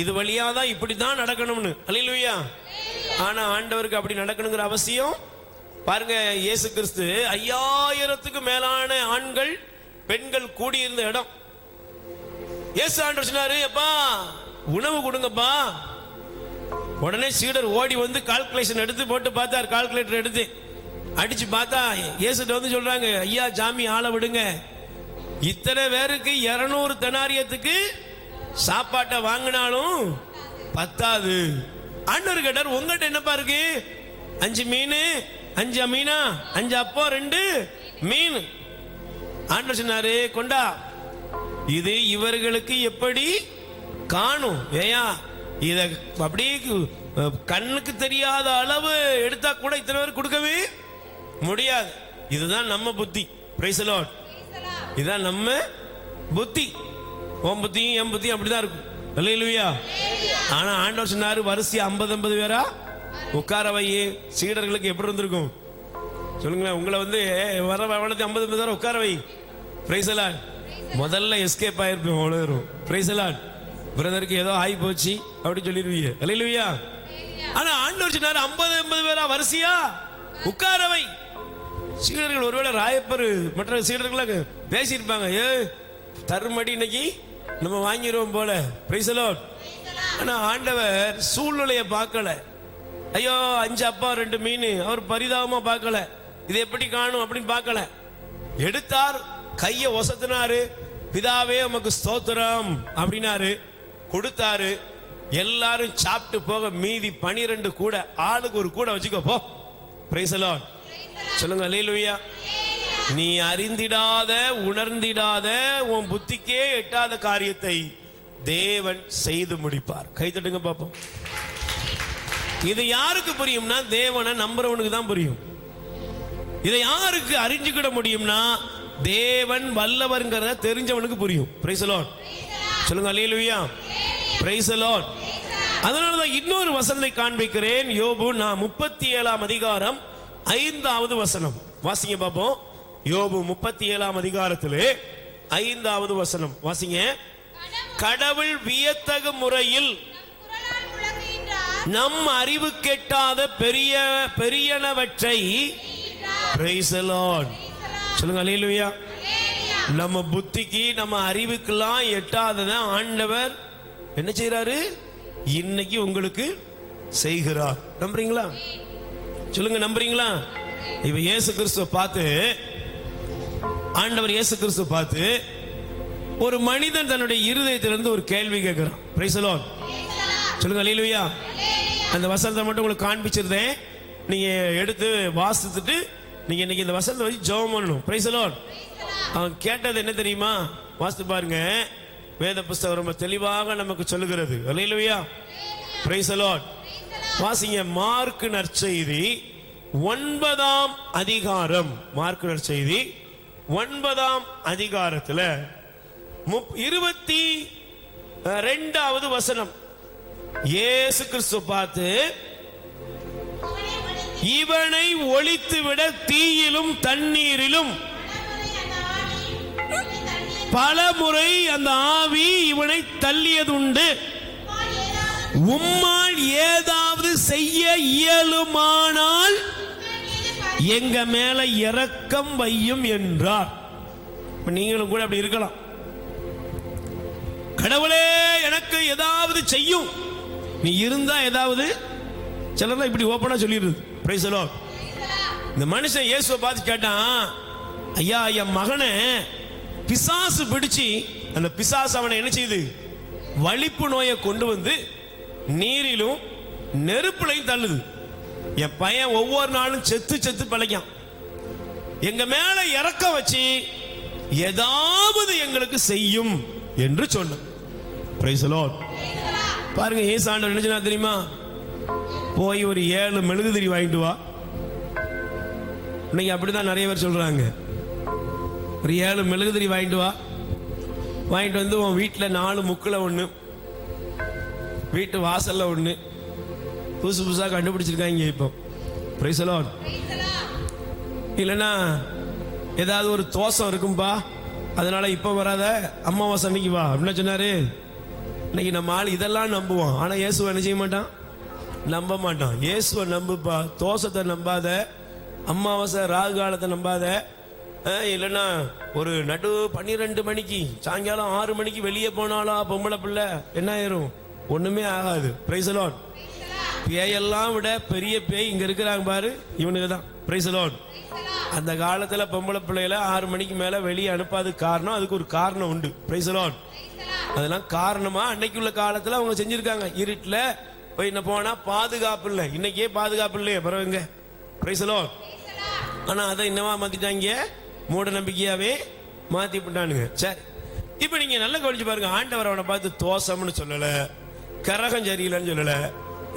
இது வழியாதான் இப்படிதான் நடக்கணும்னு. அல்லேலூயா. ஆனா ஆண்டவருக்கு அப்படி நடக்கணுங்கிற அவசியம் பாருங்க. இயேசு கிறிஸ்து 5000க்கு மேலான ஆண்கள் பெண்கள் கூடியிருந்த இடம். இயேசு ஆண்டவர் சொன்னாரு, அப்பா உணவு கொடுங்கப்பா. உடனே சீடர் ஓடி வந்து கால்குலேஷன் எடுத்து போட்டு பார்த்தார். கால்குலேட்டர் எடுத்து அடிச்சு பார்த்தா இயேசுட்ட வந்து சொல்றாங்க, ஐயா ஜாமி ஆள விடுங்க, இத்தனை பேருக்கு 200 தெனாரியத்துக்கு சாப்பாட்டை வாங்கினாலும் பத்தாது. ஆண்டவர் கேட்டார், உங்ககிட்ட என்னப்பா இருக்கு? 5 மீன், 5 மீனா, 5 அப்போ 2 மீன். ஆண்டவர் சொன்னாரு, கொண்டா, இது இவர்களுக்கு எப்படி காணும்? ஏயா இத அப்படி கண்ணுக்கு தெரியாத அளவு எடுத்தா கூட இத்தனை பேர் கொடுக்கவே முடியாது. இதுதான் நம்ம புத்தி. Price the Lord. இதுதான் நம்ம புத்தி. உன் புத்தியும் என் புத்தியும் அப்படிதான் இருக்கும். அல்லேலூயா. ஆனா ஆண்டவர் சொன்னாரு, வரிசையா 50 பேரா உட்கார வை. சீடர்களுக்கு எப்படி இருந்திருக்கும் சொல்லுங்களேன். உங்களை வந்து வர 50 பேர் உட்கார வை. Praise the lord. முதல்ல எஸ்கேப் ஆயிருப்போம் அவ்வளவு. Praise the Lord. பிரதருக்கு ஏதோ ஆகி போச்சு அப்படி சொல்லிடுவீங்க. அல்லேலூயா. ஆனா ஆண்டவர் சொன்னாரு 50 பேரா வரிசையா உட்கார வை. சீடர்கள் ஒருவேளை ராயப்பர் மற்ற சீடர்கள் பேசியிருப்பாங்க, தருமடி இன்னைக்கு நம்ம வாங்கிடுவோம் போல. Price the Lord. ஆனா ஆண்டவர் சூழ்நிலையை பார்க்கல. ஐயோ 5 அப்பா 2 மீன் அவர் பரிதாபமா பார்க்கல. இது எப்படி காணும் அப்படின்னு பார்க்கல. எடுத்தார், கைய ஒசத்தினாரு, பிதாவே உமக்கு ஸ்தோத்திரம் அப்படின்னாரு, கொடுத்தாரு. எல்லாரும் சாப்பிட்டு போக மீதி 12 கூட, ஆளுக்கு ஒரு கூட வச்சுக்கோ போ. Price the lord. சொல்லுங்க அல்லேலூயா. நீ அறிந்திடாத உணர்ந்திடாத உன் புத்திக்கே எட்டாத காரியத்தை தேவன் செய்து முடிப்பார். கை தட்டுங்க பாப்போம். இது யாருக்கு புரியும்னா தேவனை நம்புறவனுக்கு தான் புரியும். இதை யாருக்கு அறிஞ்சுக்கிட முடியும்னா தேவன் வல்லவர்ங்கிறத தெரிஞ்சவனுக்கு புரியும். Price the lord. சொல்லுங்க அல்லேலூயா. Praise the Lord. அதனாலதான் இன்னொரு வசனத்தை காண்பிக்கிறேன். யோபு 37 அதிகாரம் 5வது வசனம் வாசிங்க பாப்போம். யோபு 37 அதிகாரத்திலே 5வது வசனம் வாசிங்க. கடவுள் வியத்தகு முறையில் நம் அறிவு கெட்டாத பெரியனவற்றை பிரைஸ் தி லார்ட். சொல்லுங்க அல்லேலூயா. நம்ம புத்திக்கு நம்ம அறிவுக்கெல்லாம் எட்டாதத ஆண்டவர் என்ன செய்யறாரு? இன்னைக்கு உங்களுக்கு செய்கிறார். நம்புறீங்களா? சொல்லுங்க நம்புறீங்களா? இப்ப இயேசு கிறிஸ்துவை பார்த்து, ஆண்டவர் இயேசு கிறிஸ்துவை பார்த்து ஒரு மனிதன் தன்னுடைய இருதயத்திலிருந்து ஒரு கேள்வி கேட்கிறான். Price the lord. சொல்லுங்க அல்லேலூயா. அந்த வசனத்தை மட்டும் உங்களுக்கு காண்பிச்சிருந்தேன். நீங்க எடுத்து வாசித்துட்டு நீங்க இன்னைக்கு இந்த வசனத்தை வச்சு ஜெபம் பண்ணணும். Price the Lord. அவன் கேட்டது என்ன தெரியுமா? வாசித்து பாருங்க. வேத புஸ்தகம் ரொம்ப தெளிவாக நமக்கு சொல்லுகிறது. அல்லேலூயா. Praise the lord. வாசிங்க. மார்க் நற்செய்தி 9ஆம் அதிகாரம். மார்க் நற்செய்தி 9ஆம் அதிகாரத்துல 22வது வசனம். இயேசு கிறிஸ்து பார்த்து, இவனை ஒழித்துவிட தீயிலும் தண்ணீரிலும் பல முறை அந்த ஆவி இவனை தள்ளியதுண்டு. உம்மால் ஏதாவது செய்ய இயலுமானால் எங்க மேல இரக்கம் வையும் என்றார். நீங்களும் கூட அப்படி இருக்கலாம். கடவுளே எனக்கு ஏதாவது செய்யும். நீ இருந்தா ஏதாவது சிலர்லாம் இப்படி ஓப்பனா சொல்லிடுது. Price the Lord. இந்த மனுஷன் இயேசுவை பார்த்து கேட்டான், ஐயா என் மகனை பிசாசு பிடிச்சு, அந்த பிசாசு அவனை என்ன செய்யுது? வலிப்பு நோயை கொண்டு வந்து நீரிலும் நெருப்புலையும் தள்ளுது. என் பையன் ஒவ்வொரு நாளும் செத்து செத்து பழைக்கான். எங்க மேல இறக்க வச்சு ஏதாவது எங்களுக்கு செய்யும் என்று சொன்ன. Price the Lord. பாருங்க, இயேசு ஆண்டவர் என்ன சொன்னார் தெரியுமா? போய் ஒரு 7 மெழுகுதிரி வாங்கிட்டு வா. இன்னைக்கு அப்படிதான் நிறைய பேர் சொல்றாங்க. ஒரு 7 மெழுகுதிரி வாங்கிட்டு வா. வாங்கிட்டு வந்து உன் வீட்டில் 4 முக்கில் 1, வீட்டு வாசல்ல 1, புதுசு புதுசாக கண்டுபிடிச்சிருக்காங்க இப்போ. Price the Lord. இல்லைன்னா ஏதாவது ஒரு தோசம் இருக்கும்பா, அதனால இப்போ வராத அமாவாசை அன்னைக்கு வா அப்படின்னு சொன்னாரு. இன்னைக்கு நம்ம ஆள் இதெல்லாம் நம்புவோம். ஆனா இயேசுவை என்ன செய்ய மாட்டான்? நம்ப மாட்டான். இயேசுவை நம்புப்பா. தோசத்தை நம்பாத, அமாவாசை ராகு காலத்தை நம்பாத. இல்லைன்னா ஒரு நடு 12 மணிக்கு சாயங்காலம் 6 மணிக்கு வெளியே போனாலும் பொம்பளை பிள்ளை என்ன ஆயிரும்? ஒண்ணுமே ஆகாது. Price the Lord. பேயெல்லாம் விட பெரிய பேய் இங்க இருக்கிறாங்க பாரு, இவனுக்கு தான். Price the Lord. அந்த காலத்துல பொம்பளை பிள்ளைகளை 6 மணிக்கு மேல வெளியே அனுப்பாது. காரணம், அதுக்கு ஒரு காரணம் உண்டு. Price the Lord. அதெல்லாம் காரணமா அன்னைக்கு உள்ள காலத்துல அவங்க செஞ்சிருக்காங்க. இருட்டுல போய் என்ன போனா பாதுகாப்பு இல்லை. இன்னைக்கே பாதுகாப்பு இல்லையே பரவாங்க. Price the Lord. ஆனா அதை என்னவா மாத்திட்டாங்க? மூட நம்பிக்கையாவே மாத்தி விட்டானுங்க. சரி, இப்ப நீங்க நல்லா கவனிச்சு பாருங்க. ஆண்டவர் அவனை பார்த்து தோசம்னு சொல்லல, கரகம் சரியில்லைன்னு சொல்லல,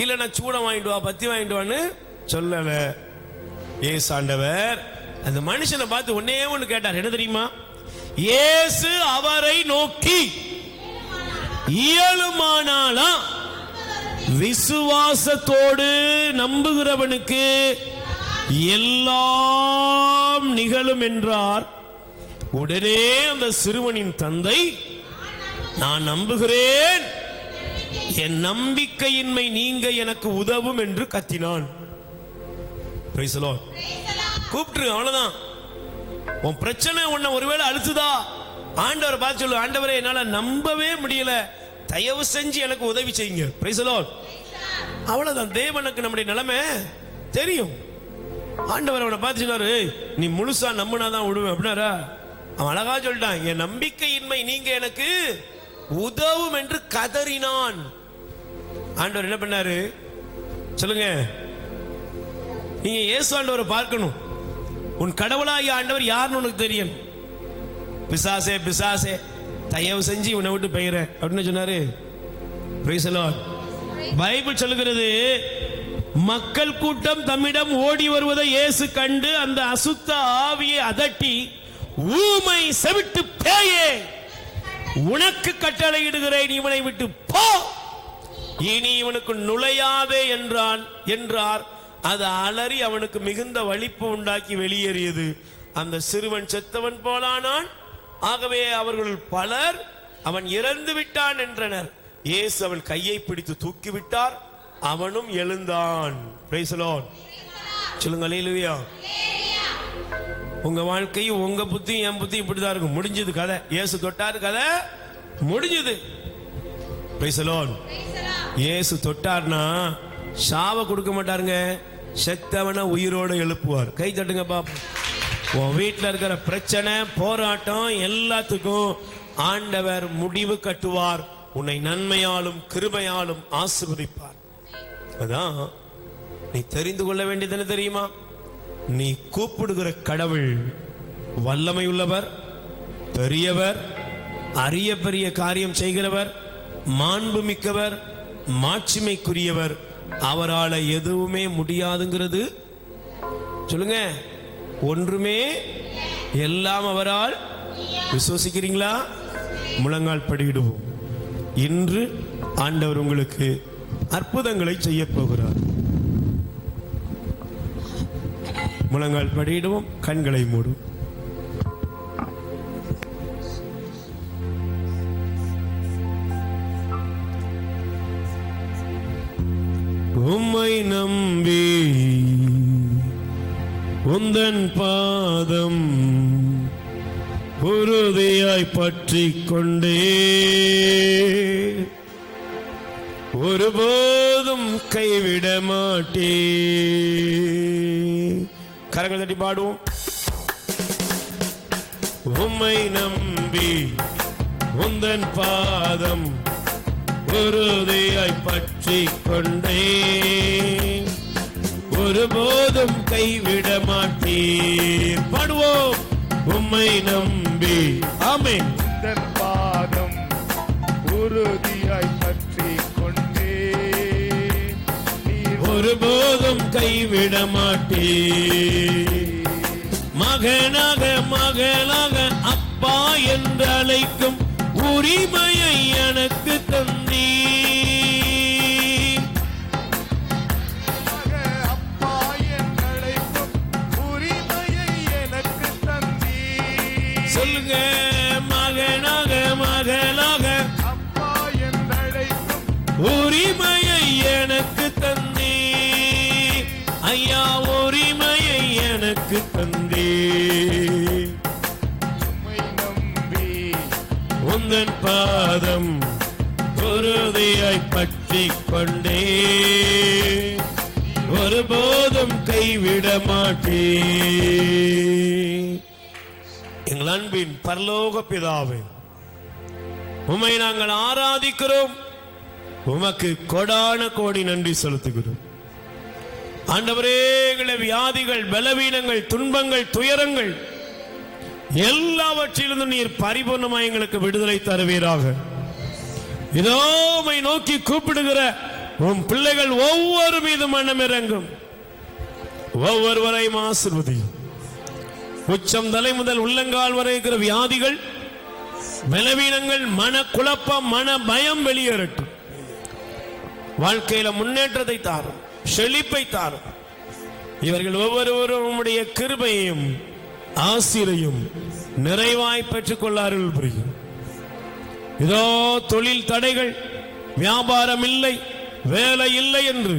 இல்ல நான் சூடம் வாங்கிட்டு வா, பத்தி வாங்கிட்டு வான்னு சொல்லல. ஏசு ஆண்டவர் அந்த மனுஷனை பார்த்து ஒன்னே ஒண்ணு கேட்டார். என்ன தெரியுமா? இயேசு அவரை நோக்கி, இயலுமானாலா விசுவாசத்தோடு நம்புகிறவனுக்கு எல்லாம் நிகழும் என்றார். உடனே அந்த சிறுவனின் தந்தை, நான் நம்புகிறேன், என் நம்பிக்கையின்மை நீங்க எனக்கு உதவும் என்று கத்தினான். Praise the Lord. கூப்பிட்டு அவ்வளவுதான். உன் பிரச்சனை உன்னை ஒருவேளை அழுத்துதா, ஆண்டவரை பார்த்து சொல்லு, ஆண்டவரே என்னால நம்பவே முடியல, தயவு செஞ்சு எனக்கு உதவி செய்யுங்க. Praise the Lord. அவ்வளவுதான். தேவனுக்கு நம்முடைய நிலைமை தெரியும். ஆண்டவர் அவனை பார்த்து சொன்னாரு, நீ முழுசா நம்பினாதான் விடுவேன் அப்படின்னாரா? அவன் அழகா சொல்லிட்டான், என் நம்பிக்கையின்மை நீங்க எனக்கு உதவும் என்று கதறினான். ஆண்டவர் என்ன பண்ணாரு சொல்லுங்க? நீங்க இயேசு ஆண்டவரை பார்க்கணும். உன் கடவுளாகிய ஆண்டவர் யாருன்னு உனக்கு தெரியும். பிசாசே பிசாசே தயவு செஞ்சு உன்னை விட்டு பெயர அப்படின்னு சொன்னாரு. Praise the Lord. பைபிள் சொல்லுகிறது, மக்கள் கூட்டம் தம்மிடம் ஓடி வருவதை இயேசு கண்டு அந்த அசுத்த ஆவியை அதட்டி, ஊமை செவிட்டு பேயே, உனக்கு கட்டளையிடுகிறேன், இவனை விட்டு போ, இனி இவனுக்கு நுழையாதே என்றார். அது அலறி அவனுக்கு மிகுந்த வலிப்பு உண்டாக்கி வெளியேறியது. அந்த சிறுவன் செத்தவன் போலானான். ஆகவே அவர்கள் பலர் அவன் இறந்து விட்டான் என்றனர். இயேசு அவன் கையை பிடித்து தூக்கிவிட்டார், அவனும் எழுந்தான். Praise the Lord. சொல்லுங்க அல்லேலூயா. உங்க வாழ்க்கையும் உங்க புத்தி என் புத்தி இப்படிதான் இருக்கும். முடிஞ்சது கதை. இயேசு தொட்டாரு, கதை முடிஞ்சது. Praise the Lord. இயேசு தொட்டார்னா சாவ கொடுக்க மாட்டாருங்க, செத்தவன உயிரோடு எழுப்புவார். கை தட்டுங்க பாப்போம். உன் வீட்டில் இருக்கிற பிரச்சனை போராட்டம் எல்லாத்துக்கும் ஆண்டவர் முடிவு கட்டுவார். உன்னை நன்மையாலும் கிருபையாலும் ஆசீர்வதிப்பார். அதான் நீ தெரிந்து கொள்ள வேண்டியது என்ன தெரியுமா? நீ கூப்பிடுகிற கடவுள் வல்லமை உள்ளவர், பெரியவர், அரிய பெரிய காரியம் செய்கிறவர், மாண்பு மிக்கவர், மாட்சிமைக்குரியவர். அவரால எதுவுமே முடியாதுங்கிறது சொல்லுங்க. ஒன்றுமே எல்லாம் அவரால். விசுவசிக்கிறீங்களா? முழங்கால் படியிடுவோம். இன்று ஆண்டவர் உங்களுக்கு அற்புதங்களை செய்ய போகிறார். முழங்கால் படியிடுவோம், கண்களை மூடும். உம்மை நம்பி உந்தன் பாதம் உறுதியாய் பற்றிக் கொண்டே, ஒருபோதும் கைவிட மாட்டே. கரங்கள் தட்டி பாடுவோம். உம்மை நம்பி உந்தன் பாதம் உறுதியாய் பற்றிக் கொண்டே, ஒருபோதும் கைவிட மாட்டீர். பாடுவோம். உம்மை நம்பி. ஆமென். உந்தன் பாதம் உறுதியாய் பற்றிக் கொண்டே, ஒருபோதும் கைவிட மாட்டீர். மகனாக மகளாக அப்பா என்று அழைக்கும் உரிமையை எனக்கு தந்தீர். அப்பா என்றழைக்கும் உரிமையை எனக்கு தந்தீர். சொல்லுங்க. மகனாக மகளாக அப்பா என்றழைக்கும் உரிமையை எனக்கு தந்தீர். ஐயா, உரிமையை எனக்கு தந்தீர். உம்மை நம்பி உந்தன் பாதம் உறுதியாய் பற்றிக் கொண்டே, ஒருபோதும் கைவிட மாட்டேன். எங்கள் அன்பின் பரலோக பிதாவே, உம்மை நாங்கள் ஆராதிக்கிறோம். உமக்கு கொடான கோடி நன்றி செலுத்துகிறோம். ஆண்டவரே, எங்களை வியாதிகள், பலவீனங்கள், துன்பங்கள், துயரங்கள் எல்லாவற்றிலிருந்தும் நீர் பரிபூர்ணமாய் எங்களுக்கு விடுதலை தருவீராக. இதோ உம்மை நோக்கி கூப்பிடுகிற உம் பிள்ளைகள் ஒவ்வொரு மீதும் மனம் இறங்கும். ஒவ்வொருவரையும் ஆசீர்வதியும். உச்சம் தலை முதல் உள்ளங்கால் வரை இருக்கிற வியாதிகள், பலவீனங்கள், மன குழப்பம், மன பயம் வெளியேறட்டும். வாழ்க்கையில முன்னேற்றத்தை தாரும், செழிப்பை தாரும். இவர்கள் ஒவ்வொருவரும் உம்முடைய கிருபையையும் ஆசீரையும் நிறைவாய் பெற்றுக்கொள்ள அருள் புரியும். இதோ தொழில் தடைகள், வியாபாரம் இல்லை, வேலை இல்லை என்று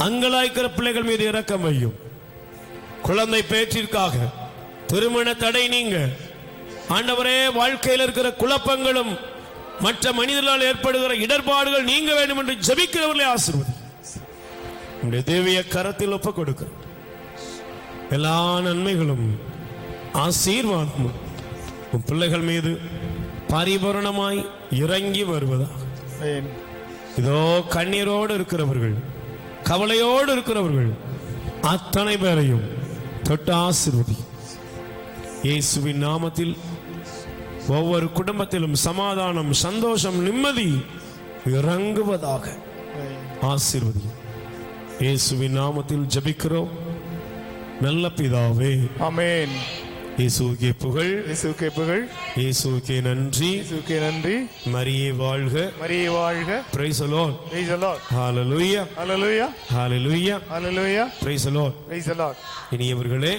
அங்கலாய்க்கிற பிள்ளைகள் மீது இரக்கம் வையும். குழந்தை பேற்றிற்காக திருமண தடை நீங்க ஆண்டவரே, வாழ்க்கையில் இருக்கிற குழப்பங்களும் மற்ற மனிதர்களால் ஏற்படுகிற இடர்பாடுகள் நீங்க வேண்டும் என்று ஜெபிக்கிறவர்களை ஆசீர்வதி. உங்களுடைய தேவிய கரத்தில் ஒப்புக் கொடுக்கிறோம். எல்லா நன்மைகளும் ஆசீர்வாதமும் உன் பிள்ளைகள் மீது பரிபூரணமாய் இறங்கி வருவதாக. ஆமென். இதோ கண்ணீரோடு இருக்கிறவர்கள், கவலையோடு இருக்கிறவர்கள் அத்தனை பேரையும் தொட்டு ஆசீர்வதி. இயேசுவின் நாமத்தில் ஒவ்வொரு குடும்பத்திலும் சமாதானம், சந்தோஷம், நிம்மதி இறங்குவதாக. ஆசீர்வதி. இயேசுவின் நாமத்தில் ஜெபிக்கிறோம் நல்ல பிதாவே. ஆமென். இயேசுவுக்கே புகழ், இயேசுவுக்கே புகழ், இயேசுவுக்கே நன்றி. இயேசுவுக்கே நன்றி. மரியே வாழ்க. மரியே வாழ்க. Praise the Lord. Praise the Lord. Hallelujah. Hallelujah. Hallelujah. Hallelujah. Praise the Lord. Praise the Lord. இனியவர்களே,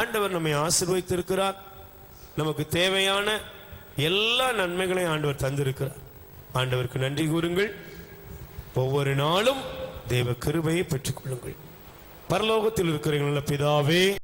ஆண்டவர் நம்மை ஆசீர்வதித்திருக்கிறார். நமக்கு தேவையான எல்லா நன்மைகளையும் ஆண்டவர் தந்திருக்கிறார். ஆண்டவருக்கு நன்றி கூறுங்கள். ஒவ்வொரு நாளும் தேவ கிருபையை பெற்றுக் கொள்ளுங்கள். பரலோகத்தில் இருக்கிற நல்ல பிதாவே.